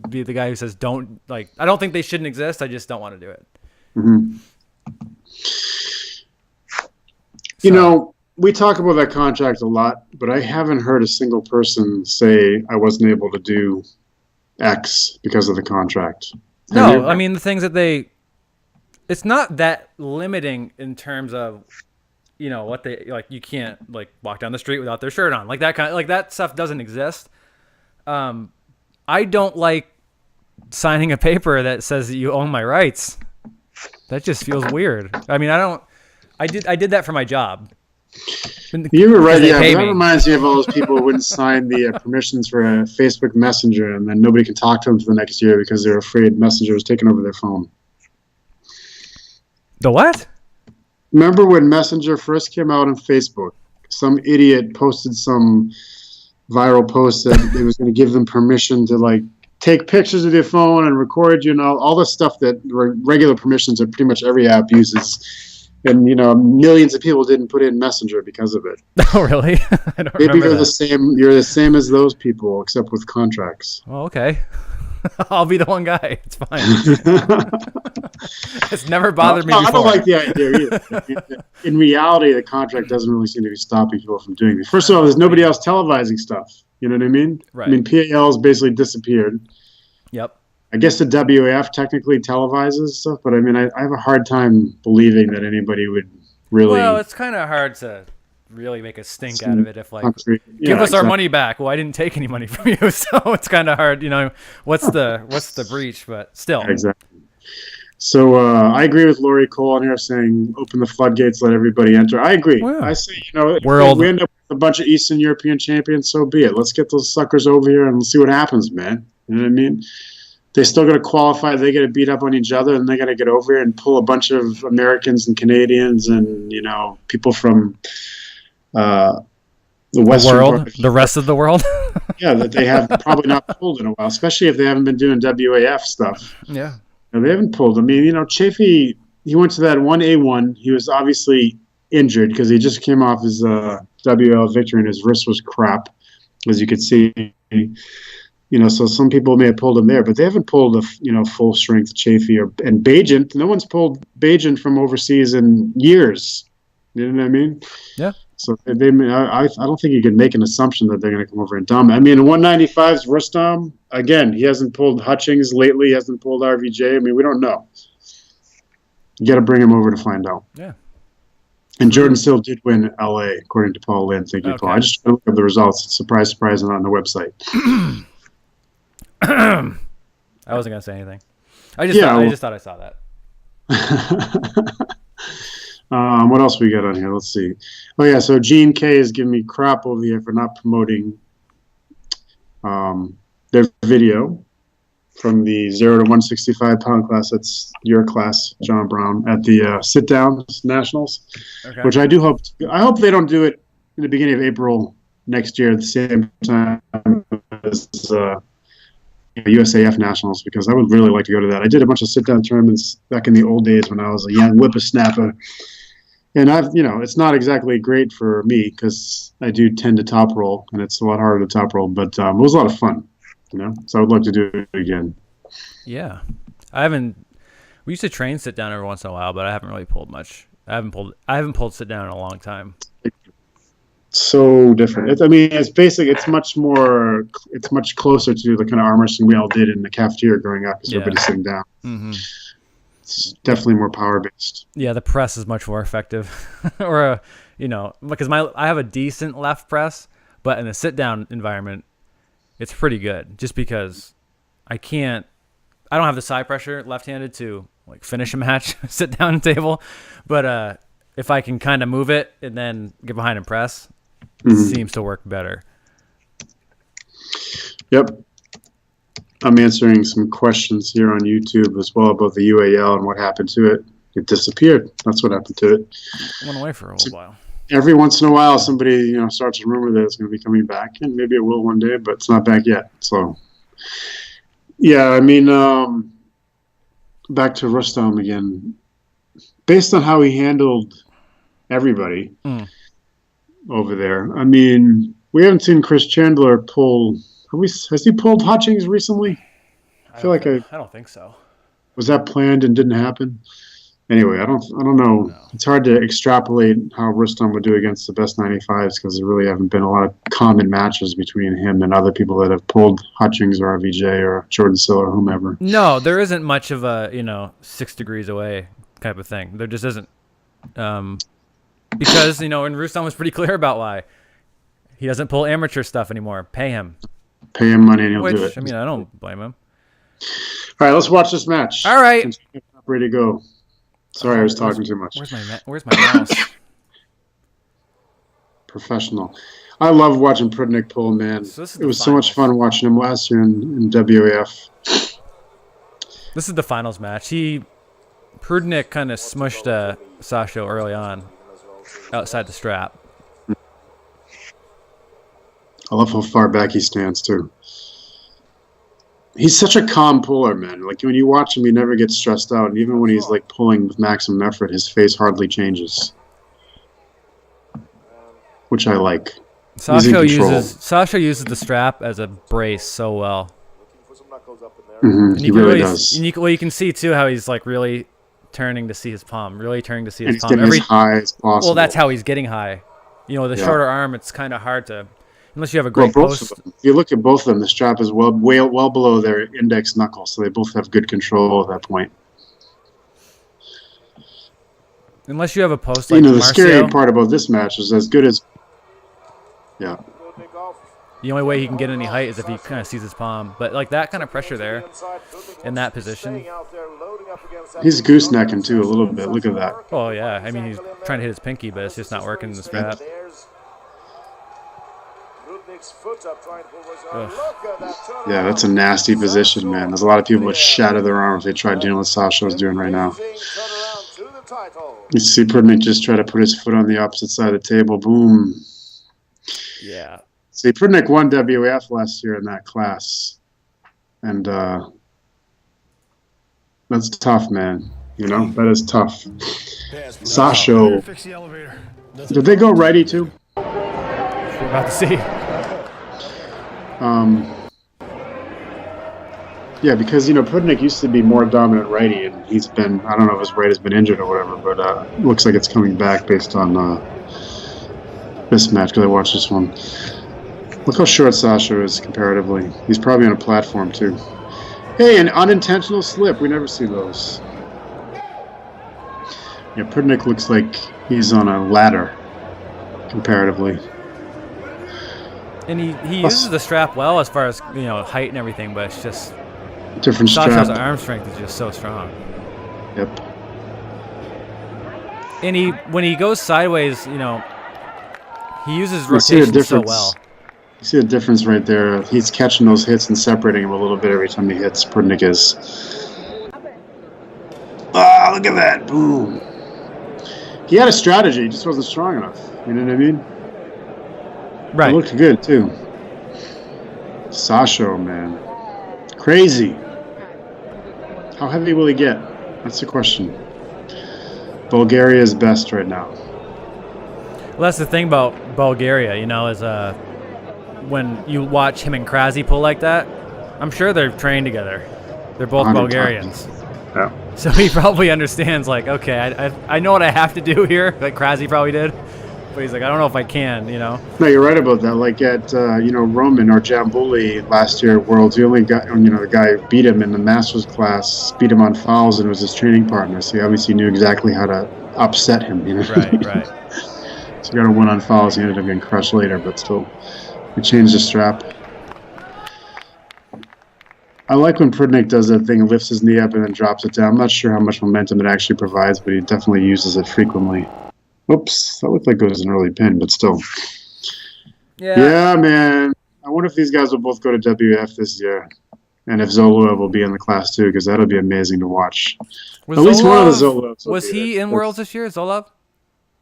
be the guy who says don't I don't think they shouldn't exist. I just don't want to do it. Mm-hmm. We talk about that contract a lot, but I haven't heard a single person say I wasn't able to do X because of the contract. No, I mean, the things that it's not that limiting in terms of, what they, you can't walk down the street without their shirt on. That stuff doesn't exist. I don't like signing a paper that says that you own my rights. That just feels weird. I mean, I did that for my job. You were right. Yeah, that reminds me of all those people who wouldn't sign the permissions for a Facebook Messenger, and then nobody can talk to them for the next year because they're afraid Messenger was taking over their phone. The what? Remember when Messenger first came out on Facebook? Some idiot posted some viral post that it was going to give them permission to take pictures with your phone and record you, all the stuff that regular permissions that pretty much every app uses. And millions of people didn't put in Messenger because of it. Oh, really? I don't Maybe remember the same. You're the same as those people, except with contracts. Oh, okay. I'll be the one guy. It's fine. It's never bothered me before. I don't like the idea either. In reality, the contract doesn't really seem to be stopping people from doing it. First of all, there's nobody else televising stuff. You know what I mean? Right. I mean, PAL's basically disappeared. Yep. I guess the WAF technically televises stuff, but I mean, I have a hard time believing that anybody would really. Well, it's kind of hard to really make a stink out of it if give us our money back. Well, I didn't take any money from you, so it's kind of hard. What's the breach? But still, exactly. So I agree with Laurie Cole on here saying open the floodgates, let everybody enter. I agree. Well, I say if we end up with a bunch of Eastern European champions, so be it. Let's get those suckers over here and see what happens, man. You know what I mean? They still got to qualify. They got to beat up on each other, and they got to get over here and pull a bunch of Americans and Canadians and people from the Western world, the rest of the world. Yeah, that they have probably not pulled in a while, especially if they haven't been doing WAF stuff. Yeah, they haven't pulled. I mean, Chafee he went to that 1A1. He was obviously injured because he just came off his WL victory and his wrist was crap, as you could see. So some people may have pulled him there, but they haven't pulled a full strength Chafee and Bajent. No one's pulled Bajent from overseas in years. You know what I mean? Yeah. So I don't think you can make an assumption that they're going to come over and dominate. I mean, 195's Rustam, again, he hasn't pulled Hutchings lately. He hasn't pulled RVJ. I mean, we don't know. You got to bring him over to find out. Yeah. And Jordan Still did win LA, according to Paul Lynn. Thank you, Paul. I just tried to look at the results. Surprise, not on the website. I wasn't going to say anything. I just thought I saw that. What else we got on here? Let's see. Oh, yeah, so Gene K is giving me crap over here for not promoting their video from the 0 to 165 pound class. That's your class, John Brown, at the sit-down nationals, which I do hope. I hope they don't do it in the beginning of April next year at the same time as USAF nationals, because I would really like to go to that. I did a bunch of sit-down tournaments back in the old days when I was a young whippersnapper. And it's not exactly great for me because I do tend to top roll, and it's a lot harder to top roll. But it was a lot of fun, So I would like to do it again. Yeah, we used to train sit down every once in a while, but I haven't really pulled much. I haven't pulled sit down in a long time. So different. It's basic. It's much closer to the kind of arm wrestling we all did in the cafeteria growing up, because everybody's sitting down. Mm-hmm. It's definitely more power based. Yeah, the press is much more effective, because I have a decent left press, but in a sit down environment, it's pretty good. Just because I don't have the side pressure left-handed to finish a match sit down table, but if I can kind of move it and then get behind and press, it seems to work better. Yep. I'm answering some questions here on YouTube as well about the UAL and what happened to it. It disappeared. That's what happened to it. It went away for a little while. Every once in a while, somebody starts a rumor that it's going to be coming back, and maybe it will one day, but it's not back yet. So, yeah, back to Rustam again. Based on how he handled everybody over there, we haven't seen Chris Chandler pull. Has he pulled Hutchings recently? I don't think so. Was that planned and didn't happen? Anyway, I don't know. No. It's hard to extrapolate how Rustam would do against the best 95s because there really haven't been a lot of common matches between him and other people that have pulled Hutchings or RVJ or Jordan Sill or whomever. No, there isn't much of a 6 degrees away type of thing. There just isn't, because and Rustam was pretty clear about why he doesn't pull amateur stuff anymore. Pay him money and he'll do it. I don't blame him. All right, let's watch this match. All right, ready to go. Sorry, I was talking too much. Where's my mouse? Professional. I love watching Prudnik pull, man. It was so much fun watching him last year in WAF. This is the finals match. Prudnik kind of smushed Sasho early on outside the strap. I love how far back he stands, too. He's such a calm puller, man. When you watch him, he never gets stressed out. And even when he's pulling with maximum effort, his face hardly changes, which I like. Sasho uses the strap as a brace so well. Mm-hmm. He really does. And you can see too how he's really turning to see his palm, really turning to see his he's palm. Getting as high as possible. Well, that's how he's getting high. With a shorter arm, it's kind of hard to. Unless you have a great post. If you look at both of them, the strap is well below their index knuckle, so they both have good control at that point. Unless you have a post the Marcio, scary part about this match is as good as. Yeah. The only way he can get any height is if he kind of sees his palm. But that kind of pressure there, in that position. He's goosenecking too a little bit. Look at that. Oh yeah, he's trying to hit his pinky, but it's just not working in the strap. Yeah, that's a nasty position, man. There's a lot of people that shatter their arm if they try doing what Sasha's doing right now. You see Prudnik just try to put his foot on the opposite side of the table. Boom. Yeah. See, Prudnik won WAF last year in that class. And that's tough, man. You know, that is tough. Sasho, did they go righty too? We're about to see. Yeah, because Pudnik used to be more dominant righty, and he's been, I don't know if his right has been injured or whatever, but looks like it's coming back based on this match, because I watched this one. Look how short Sasha is comparatively. He's probably on a platform too. Hey, an unintentional slip. We never see those. Yeah, Pudnik looks like he's on a ladder comparatively. And he uses the strap well as far as height and everything, but it's just different Sasha's strap. arm strength is just so strong. Yep. And when he goes sideways, he uses You see the rotation so difference. well. You see the difference right there. He's catching those hits and separating him a little bit every time he hits. Pudnik is. Ah, look at that! Boom. He had a strategy. He just wasn't strong enough. You know what I mean? Right. It looked good too. Sasha, man, crazy. How heavy will he get? That's the question. Bulgaria is best right now. Well, that's the thing about Bulgaria, is when you watch him and Krasi pull like that, I'm sure they're trained together. They're both 100 Bulgarians. Yeah. So he probably understands, like, okay, I know what I have to do here, like Krasi probably did. But he's like, I don't know if I can, No, you're right about that. Like at, Roman or Jambuli last year at Worlds, the only guy, the guy who beat him in the Masters class, beat him on fouls, and it was his training partner. So he obviously knew exactly how to upset him, Right. So he got a win on fouls. He ended up getting crushed later, but still, he changed the strap. I like when Pudnik does that thing, lifts his knee up and then drops it down. I'm not sure how much momentum it actually provides, but he definitely uses it frequently. Oops, that looked like it was an early pin, but still. Yeah, man. I wonder if these guys will both go to WF this year. And if Zoloev will be in the class too, because that'll be amazing to watch. Was At least one of the Zoloev- Zoloevs. Was he in Worlds this year, Zolov?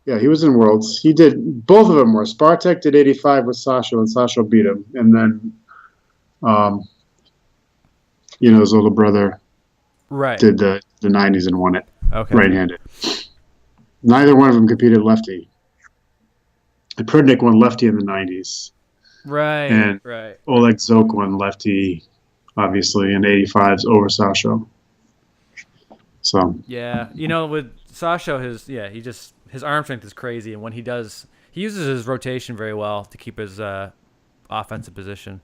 Yeah, he was in Worlds. He did, both of them were. Spartak did 85 with Sasha, and Sasha beat him. And then, his older brother did the 90s and won it. Okay. Right-handed. Neither one of them competed lefty. And Prudnik won lefty in the 90s. Right. And Oleg Zok won lefty, obviously, in 85s over Sasha. So. Yeah. With Sasha, his arm strength is crazy. And when he uses his rotation very well to keep his offensive position.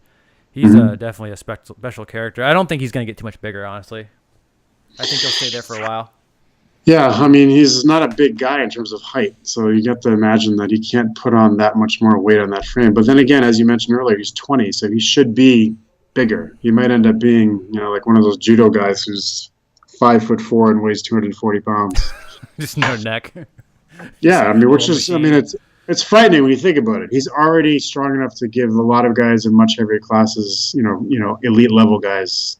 He's definitely a special character. I don't think he's going to get too much bigger, honestly. I think he'll stay there for a while. Yeah, I mean, he's not a big guy in terms of height, so you have to imagine that he can't put on that much more weight on that frame. But then again, as you mentioned earlier, he's 20, so he should be bigger. He might end up being, like one of those judo guys who's 5'4" and weighs 240 pounds. Just no neck. Yeah, I mean, it's frightening when you think about it. He's already strong enough to give a lot of guys in much heavier classes, elite level guys,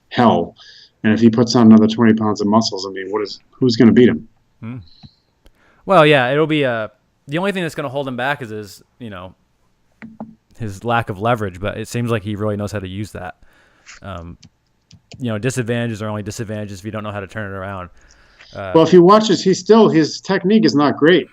hell. And if he puts on another 20 pounds of muscles, I mean, who's going to beat him? Well, yeah, it'll be the only thing that's going to hold him back is his lack of leverage. But it seems like he really knows how to use that. Disadvantages are only disadvantages if you don't know how to turn it around. Well, if he watches, his technique is not great.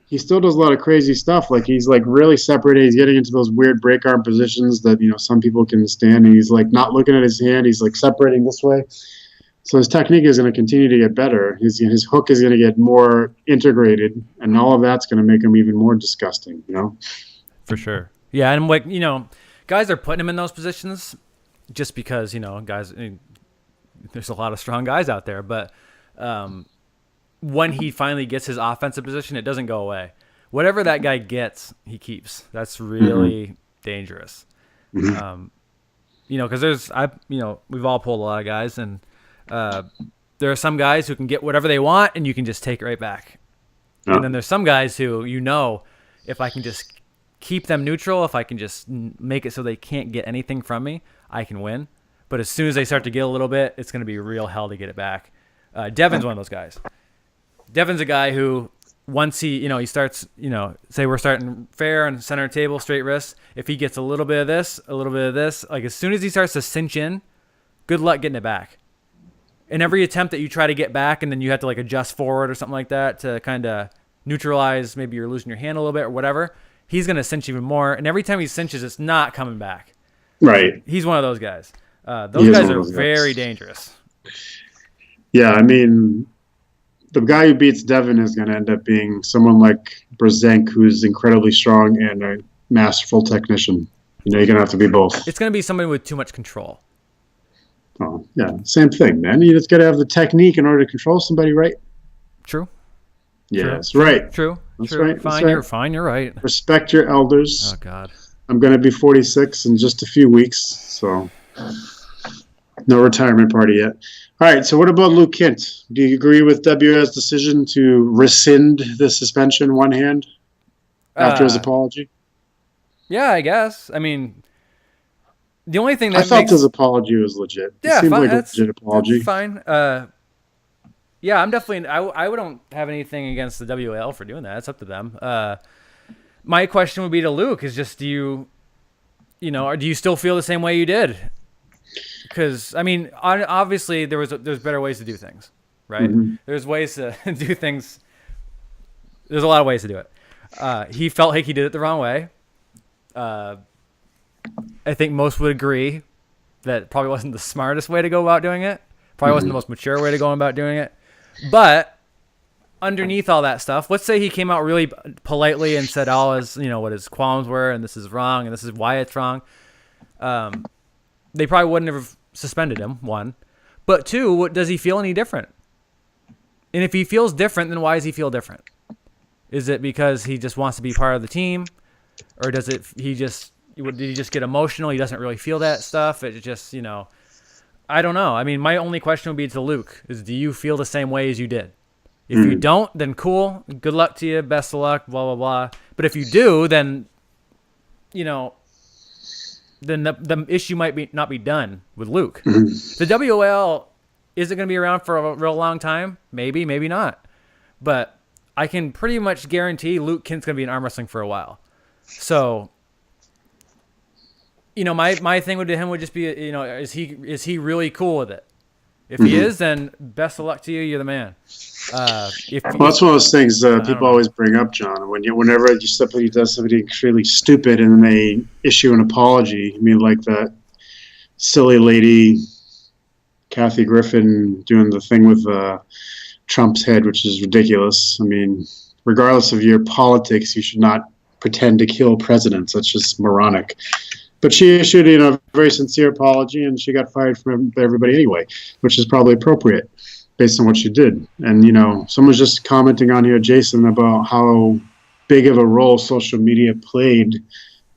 He still does a lot of crazy stuff. Like he's like really separated. He's getting into those weird break arm positions that some people can stand. And he's like not looking at his hand. He's like separating this way. So his technique is going to continue to get better. His hook is going to get more integrated, and all of that's going to make him even more disgusting. For sure. Yeah, and guys are putting him in those positions just because guys. There's a lot of strong guys out there, but. When he finally gets his offensive position, it doesn't go away. Whatever that guy gets, he keeps. That's really dangerous. Because we've all pulled a lot of guys, and there are some guys who can get whatever they want, and you can just take it right back. Yeah. And then there's some guys who if I can just keep them neutral, if I can just make it so they can't get anything from me, I can win. But as soon as they start to get a little bit, it's going to be real hell to get it back. Devin's one of those guys. Devin's a guy who once he starts, say we're starting fair and center table, straight wrists. If he gets a little bit of this, like as soon as he starts to cinch in, good luck getting it back. And every attempt that you try to get back and then you have to like adjust forward or something like that to kind of neutralize, maybe you're losing your hand a little bit or whatever, he's going to cinch even more. And every time he cinches, it's not coming back. Right. He's one of those guys. Those guys are very dangerous. Yeah, I mean, the guy who beats Devin is going to end up being someone like Brzenk, who's incredibly strong and a masterful technician. You know, you're going to have to be both. It's going to be somebody with too much control. Oh, yeah, same thing, man. You just got to have the technique in order to control somebody, right? True. Yes, right. True. That's True. right. Fine, That's right. You're right. Respect your elders. Oh, God. I'm going to be 46 in just a few weeks, so no retirement party yet. All right, so what about Luke Kent? Do you agree with WA's decision to rescind the suspension one hand after his apology? Yeah, I guess. I mean, the only thing that I thought his apology was legit. Yeah, it seemed fine. like a legit apology. That's fine. Yeah, I'm definitely. I don't have anything against the WAL for doing that. It's up to them. My question would be to Luke: is just do you still feel the same way you did? Because I mean, obviously there's better ways to do things, right? Mm-hmm. There's ways to do things. There's a lot of ways to do it. He felt like he did it the wrong way. I think most would agree that it probably wasn't the smartest way to go about doing it. Probably wasn't the most mature way to go about doing it. But underneath all that stuff, let's say he came out really politely and said all his, what his qualms were, and this is wrong, and this is why it's wrong. They probably wouldn't have suspended him, one. But two, does he feel any different? And if he feels different, then why does he feel different? Is it because he just wants to be part of the team? Or did he just get emotional? He doesn't really feel that stuff. It just, I don't know. I mean, my only question would be to Luke is, do you feel the same way as you did? If you don't, then cool. Good luck to you. Best of luck, blah, blah, blah. But if you do, then, then the issue might not be done with Luke. The WOL, is it going to be around for a real long time? Maybe, maybe not. But I can pretty much guarantee Luke Kent's going to be in arm wrestling for a while. So, my thing to him would just be, is he really cool with it? If he is, then best of luck to you. You're the man. That's one of those things people always bring up, John. Whenever somebody does something really stupid and then they issue an apology, I mean, like that silly lady, Kathy Griffin, doing the thing with Trump's head, which is ridiculous. I mean, regardless of your politics, you should not pretend to kill presidents. That's just moronic. But she issued a very sincere apology, and she got fired from everybody anyway, which is probably appropriate based on what she did. And, someone's just commenting on here, Jason, about how big of a role social media played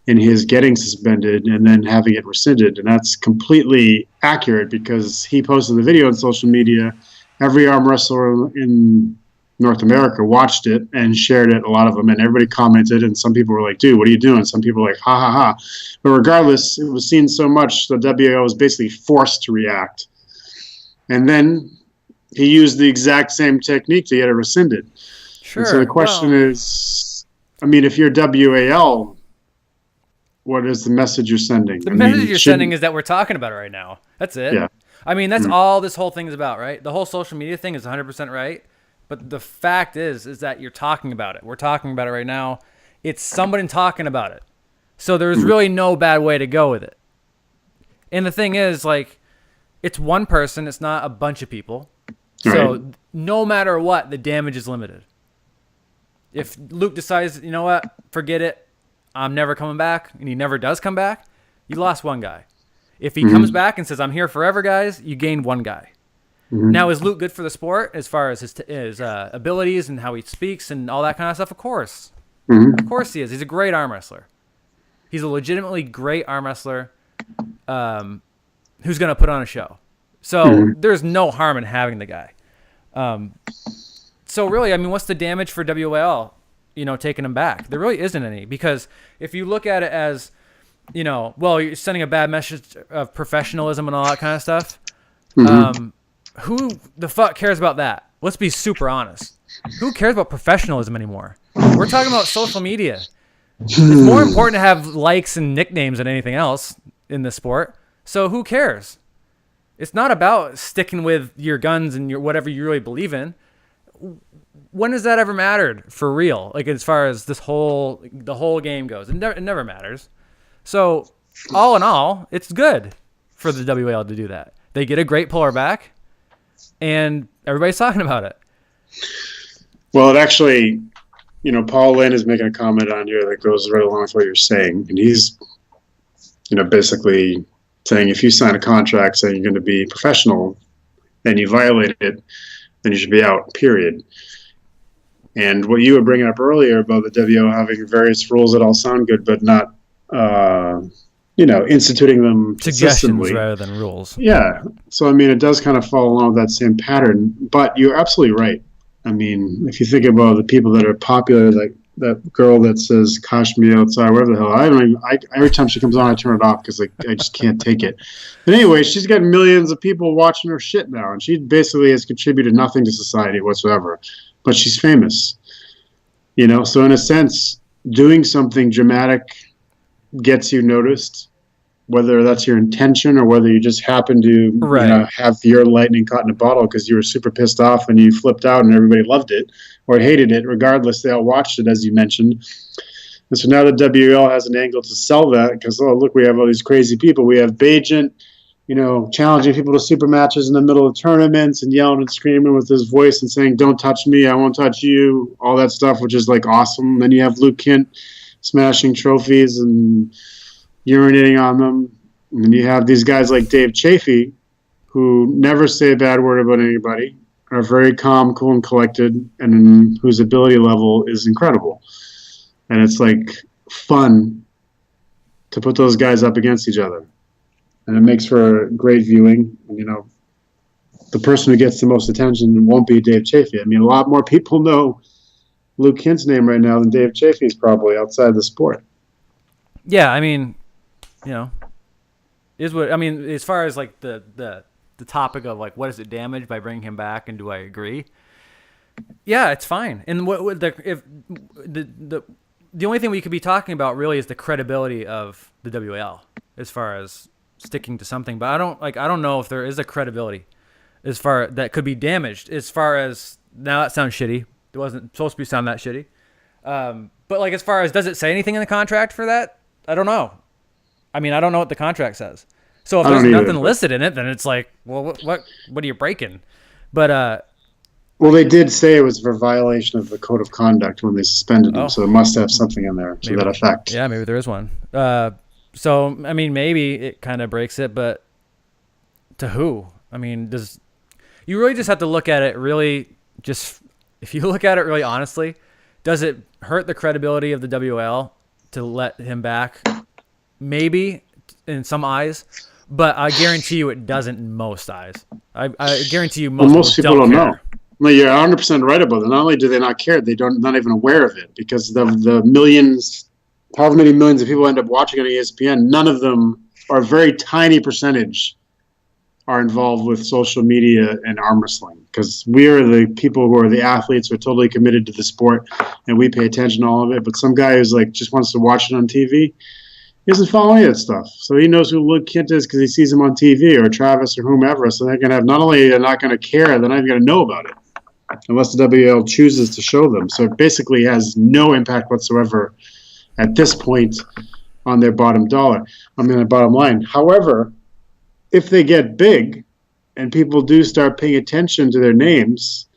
in his getting suspended and then having it rescinded. And that's completely accurate because he posted the video on social media. Every arm wrestler in North America watched it and shared it, a lot of them, and everybody commented, and some people were like, dude, what are you doing? Some people were like, ha, ha, ha. But regardless, it was seen so much, the WO was basically forced to react. And then he used the exact same technique to get it rescinded. Sure. And so the question is, I mean, if you're WAL, what is the message you're sending? The message you're sending is that we're talking about it right now. That's it. Yeah. I mean, that's all this whole thing is about, right? The whole social media thing is 100% right. But the fact is that you're talking about it. We're talking about it right now. It's somebody talking about it. So there's really no bad way to go with it. And the thing is, it's one person. It's not a bunch of people. So no matter what, the damage is limited. If Luke decides, you know what, forget it, I'm never coming back, and he never does come back, you lost one guy. If he comes back and says, I'm here forever, guys, you gained one guy. Now, is Luke good for the sport as far as his abilities and how he speaks and all that kind of stuff? Of course. Of course he is. He's a great arm wrestler. He's a legitimately great arm wrestler who's going to put on a show. So there's no harm in having the guy. So really, I mean, what's the damage for WAL, taking him back? There really isn't any, because if you look at it as, you're sending a bad message of professionalism and all that kind of stuff. Who the fuck cares about that? Let's be super honest. Who cares about professionalism anymore? We're talking about social media. It's more important to have likes and nicknames than anything else in this sport. So who cares? It's not about sticking with your guns and your whatever you really believe in. When has that ever mattered for real? Like as far as the whole game goes, it never matters. So all in all, it's good for the WAL to do that. They get a great puller back, and everybody's talking about it. Well, it actually, Paul Lynn is making a comment on here that goes right along with what you're saying, and he's, basically saying if you sign a contract saying you're going to be professional and you violate it, then you should be out, period. And what you were bringing up earlier about the WO having various rules that all sound good, but not, instituting them suggestions rather than rules. Yeah. So, it does kind of follow along with that same pattern, but you're absolutely right. If you think about the people that are popular, like that girl that says "Cash me outside," whatever the hell. Every time she comes on, I turn it off because I just can't take it. But anyway, she's got millions of people watching her shit now, and she basically has contributed nothing to society whatsoever. But she's famous, So in a sense, doing something dramatic gets you noticed, whether that's your intention or whether you just happen to have your lightning caught in a bottle because you were super pissed off and you flipped out and everybody loved it or hated it. Regardless, they all watched it, as you mentioned. And so now the WL has an angle to sell that because, oh, look, we have all these crazy people. We have Bajent, challenging people to super matches in the middle of tournaments and yelling and screaming with his voice and saying, "Don't touch me, I won't touch you," all that stuff, which is like awesome. Then you have Luke Kent smashing trophies and urinating on them. And then you have these guys like Dave Chafee, who never say a bad word about anybody, are very calm, cool, and collected, and whose ability level is incredible. And it's like fun to put those guys up against each other. And it makes for great viewing. The person who gets the most attention won't be Dave Chafee. A lot more people know Luke Kent's name right now than Dave Chafee's probably outside the sport. Yeah, is what as far as like the topic of like what does it damage by bringing him back, and do I agree? Yeah, it's fine. And what would the only thing we could be talking about really is the credibility of the WL as far as sticking to something. But I don't know if there is a credibility as far that could be damaged. As far as now, that sounds shitty. It wasn't supposed to be sound that shitty. But like as far as does it say anything in the contract for that? I don't know. I don't know what the contract says. So if there's nothing listed in it, then it's like, well, what are you breaking? But well, they did say it was for violation of the code of conduct when they suspended him, so it must have something in there to that effect. Yeah, maybe there is one. So maybe it kind of breaks it, but to who? Does you really just have to look at it really just if you look at it really honestly, does it hurt the credibility of the WL to let him back? Maybe in some eyes, but I guarantee you it doesn't in most eyes. I guarantee you most people don't know. No, you're 100% right about it. Not only do they not care, not even aware of it because the millions, however many millions of people end up watching on ESPN, none of them, or a very tiny percentage, are involved with social media and arm wrestling because we are the people who are the athletes who are totally committed to the sport and we pay attention to all of it. But some guy who's like just wants to watch it on TV, he doesn't follow any of that stuff. So he knows who Luke Kent is because he sees him on TV or Travis or whomever. So they're going to have not only they're not going to care, they're not even going to know about it unless the WL chooses to show them. So it basically has no impact whatsoever at this point on their bottom dollar. Their bottom line. However, if they get big and people do start paying attention to their names,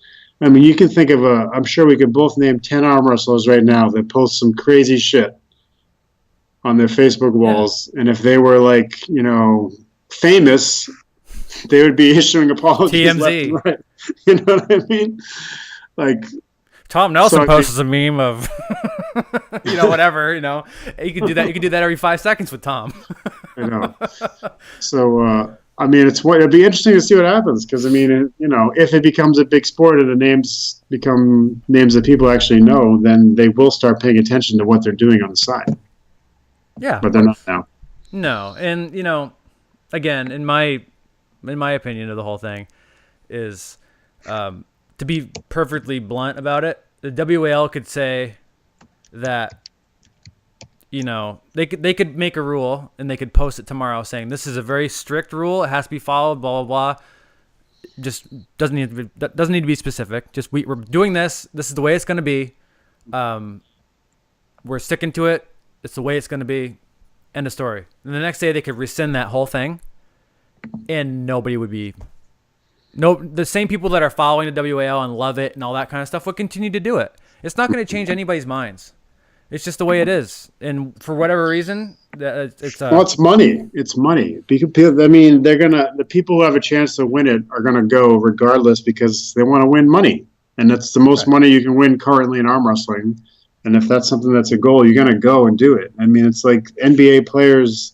you can think of I'm sure we could both name 10 arm wrestlers right now that post some crazy shit on their Facebook walls. Yeah. And if they were famous, they would be issuing apologies. TMZ. Left and right. You know what I mean? Like Tom Nelson posts a meme of, whatever, you can do that. You can do that every 5 seconds with Tom. I know. So, it'd be interesting to see what happens. Cause if it becomes a big sport and the names become names that people actually know, then they will start paying attention to what they're doing on the side. Yeah. But they're not now. No. And, again, in my opinion of the whole thing is, to be perfectly blunt about it, the WAL could say that they could make a rule and they could post it tomorrow saying this is a very strict rule. It has to be followed. Blah blah blah. Just doesn't need to be specific. Just we're doing this. This is the way it's going to be. We're sticking to it. It's the way it's going to be. End of story. And the next day they could rescind that whole thing, and nobody would be. The same people that are following the WAL and love it and all that kind of stuff would continue to do it. It's not going to change anybody's minds. It's just the way it is, and for whatever reason, it's well, it's money. It's money. I mean, the people who have a chance to win it are gonna go regardless because they want to win money, and that's the most money you can win currently in arm wrestling. And if that's something that's a goal, you're gonna go and do it. I mean, it's like NBA players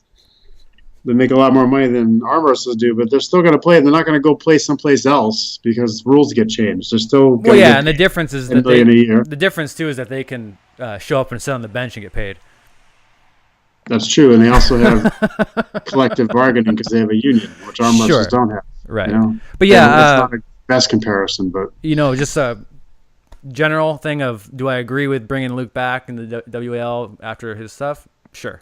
that make a lot more money than arm wrestlers do, but they're still gonna play. They're not gonna go play someplace else because rules get changed. They're still well, yeah, and the difference is that the difference too is that they can show up and sit on the bench and get paid. That's true, and they also have collective bargaining because they have a union, which arm wrestlers don't have. Right. But yeah, it's not the best comparison, but just a general thing of do I agree with bringing Luke back in the WL after his stuff? Sure.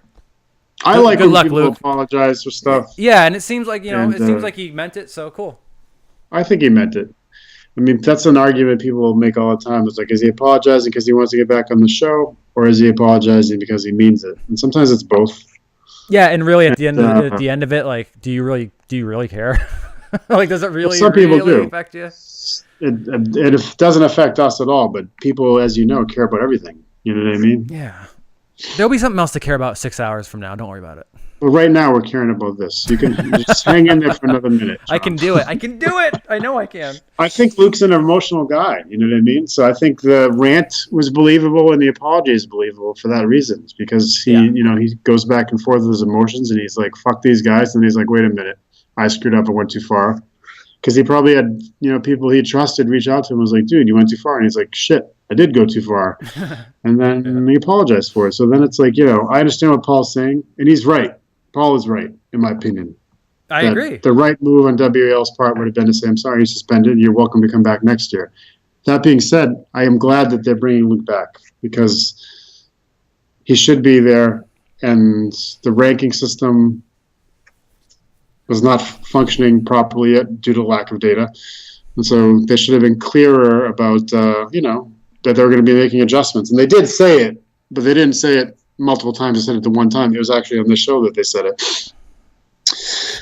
I like when people apologize for stuff. Yeah, and it seems like it seems like he meant it. So cool. I think he meant it. I mean, that's an argument people make all the time. It's like, is he apologizing because he wants to get back on the show, or is he apologizing because he means it? And sometimes it's both. Yeah, and really, at the end of it, like, do you really care? Like, does it really? Some people really do. Affect you? It doesn't affect us at all, but people, as you know, care about everything. You know what I mean? Yeah. There'll be something else to care about 6 hours from now. Don't worry about it. But right now, we're caring about this. You can just hang in there for another minute. John. I can do it. I know I can. I think Luke's an emotional guy. You know what I mean? So I think the rant was believable and the apology is believable for that reason. Because he goes back and forth with his emotions and he's like, fuck these guys. And he's like, wait a minute. I screwed up. I went too far. Because he probably had, people he trusted reach out to him and was like, dude, you went too far. And he's like, shit, I did go too far. And then he apologized for it. So then it's like, I understand what Paul's saying. And he's right. Paul is right, in my opinion. I agree. The right move on WAL's part would have been to say, I'm sorry you're suspended. You're welcome to come back next year. That being said, I am glad that they're bringing Luke back because he should be there. And the ranking system was not functioning properly yet due to lack of data. And so they should have been clearer about, that they were going to be making adjustments. And they did say it, but they didn't say it multiple times. They said it the one time. It was actually on the show that they said it.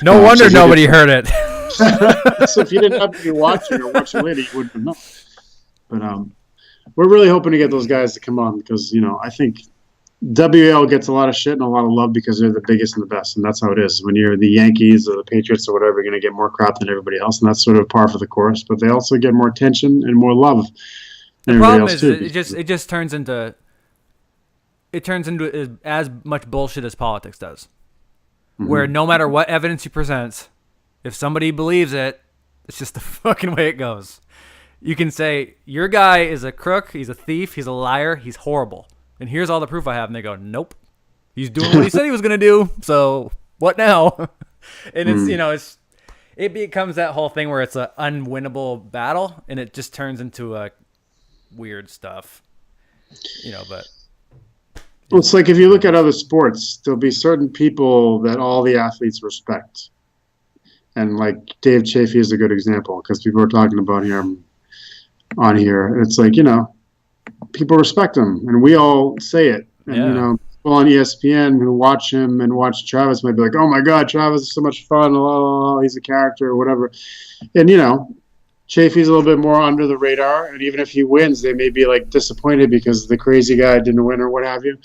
No wonder nobody heard it. So if you didn't have to be watching or watching later, you wouldn't have known. But we're really hoping to get those guys to come on because, I think WL gets a lot of shit and a lot of love because they're the biggest and the best. And that's how it is. When you're the Yankees or the Patriots or whatever, you're going to get more crap than everybody else. And that's sort of par for the course. But they also get more attention and more love than everybody else too. It just turns into... It turns into as much bullshit as politics does, where no matter what evidence you present, if somebody believes it, it's just the fucking way it goes. You can say, your guy is a crook, he's a thief, he's a liar, he's horrible. And here's all the proof I have. And they go, nope. He's doing what he said he was going to do, so what now? And it's, it becomes that whole thing where it's an unwinnable battle, and it just turns into weird stuff, but... Well, it's like if you look at other sports, there'll be certain people that all the athletes respect. And like Dave Chafee is a good example because people are talking about him on here. It's like, people respect him and we all say it. And, people on ESPN who watch him and watch Travis might be like, oh my God, Travis is so much fun. He's a character or whatever. And, Chafee's a little bit more under the radar, and even if he wins, they may be like disappointed because the crazy guy didn't win or what have you.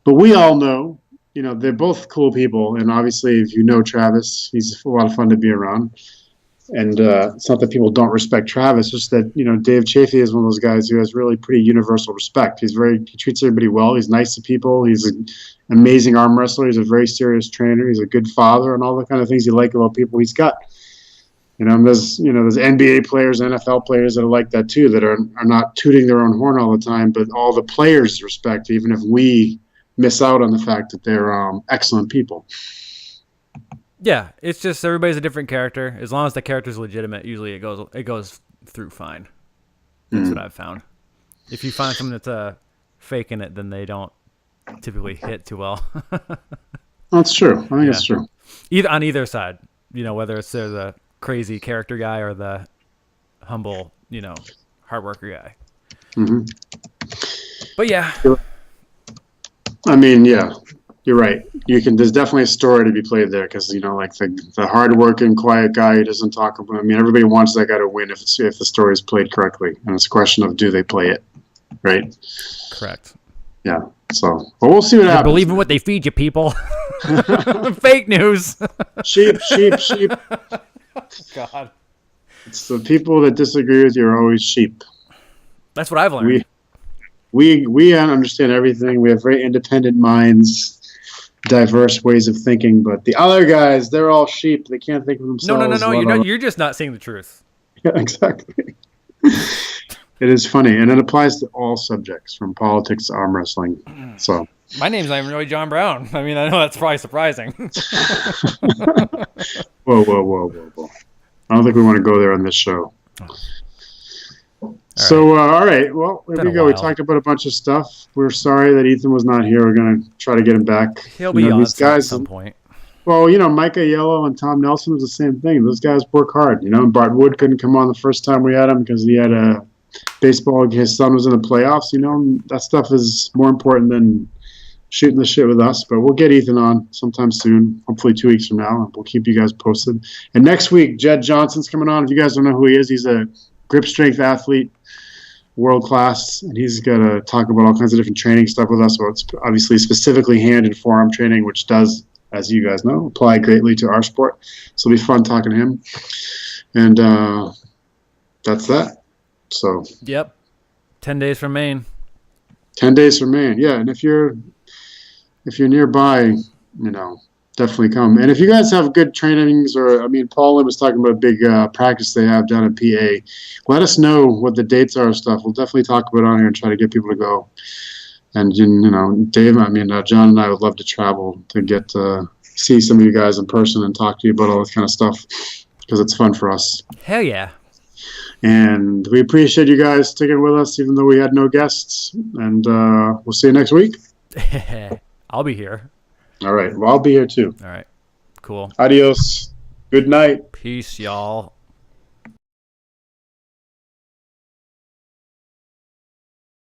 But we all know, they're both cool people, and obviously, if you know Travis, he's a lot of fun to be around. And it's not that people don't respect Travis, just that Dave Chafee is one of those guys who has really pretty universal respect. He treats everybody well. He's nice to people. He's an amazing arm wrestler. He's a very serious trainer. He's a good father, and all the kind of things you like about people he's got. There's NBA players, NFL players that are like that too, that are not tooting their own horn all the time, but all the players respect, even if we miss out on the fact that they're excellent people. Yeah, it's just everybody's a different character. As long as the character's legitimate, usually it goes through fine. That's what I've found. If you find someone that's faking it, then they don't typically hit too well. That's true. I think it's true. On either side, whether it's the crazy character guy or the humble, hard worker guy. Mm-hmm. But yeah. I mean, yeah, you're right. There's definitely a story to be played there because, like the hard-working, quiet guy who doesn't talk about. I mean, everybody wants that guy to win if the story is played correctly, and it's a question of do they play it, right? Correct. Yeah. So, but we'll see what happens. Believe in what they feed you, people. Fake news. Sheep. God. It's the people that disagree with you are always sheep. That's what I've learned. We understand everything. We have very independent minds, diverse ways of thinking. But the other guys, they're all sheep. They can't think of themselves. No. You're just not seeing the truth. Yeah, exactly. It is funny, and it applies to all subjects, from politics to arm wrestling. So my name's not even really John Brown. I mean, I know that's probably surprising. Whoa. I don't think we want to go there on this show. All right. Well, there we go. We talked about a bunch of stuff. We're sorry that Ethan was not here. We're going to try to get him back. He'll be on at some point. Well, Micah Yellow and Tom Nelson was the same thing. Those guys work hard. Bart Wood couldn't come on the first time we had him because he had a baseball. His son was in the playoffs. That stuff is more important than shooting the shit with us. But we'll get Ethan on sometime soon, hopefully 2 weeks from now, and we'll keep you guys posted. And next week, Jed Johnson's coming on. If you guys don't know who he is, he's a grip strength athlete, world class, and he's going to talk about all kinds of different training stuff with us. So it's obviously specifically hand and forearm training, which does, as you guys know, apply greatly to our sport. So it'll be fun talking to him. And that's that. So. Yep. 10 days from Maine. 10 days from Maine, yeah. And if you're nearby, definitely come. And if you guys have good trainings, Paul was talking about a big practice they have down in PA. Let us know what the dates are and stuff. We'll definitely talk about it on here and try to get people to go. And, Dave, John and I would love to travel to get to see some of you guys in person and talk to you about all this kind of stuff because it's fun for us. Hell yeah. And we appreciate you guys sticking with us even though we had no guests. And we'll see you next week. I'll be here. All right. Well, I'll be here too. All right. Cool. Adios. Good night. Peace, y'all.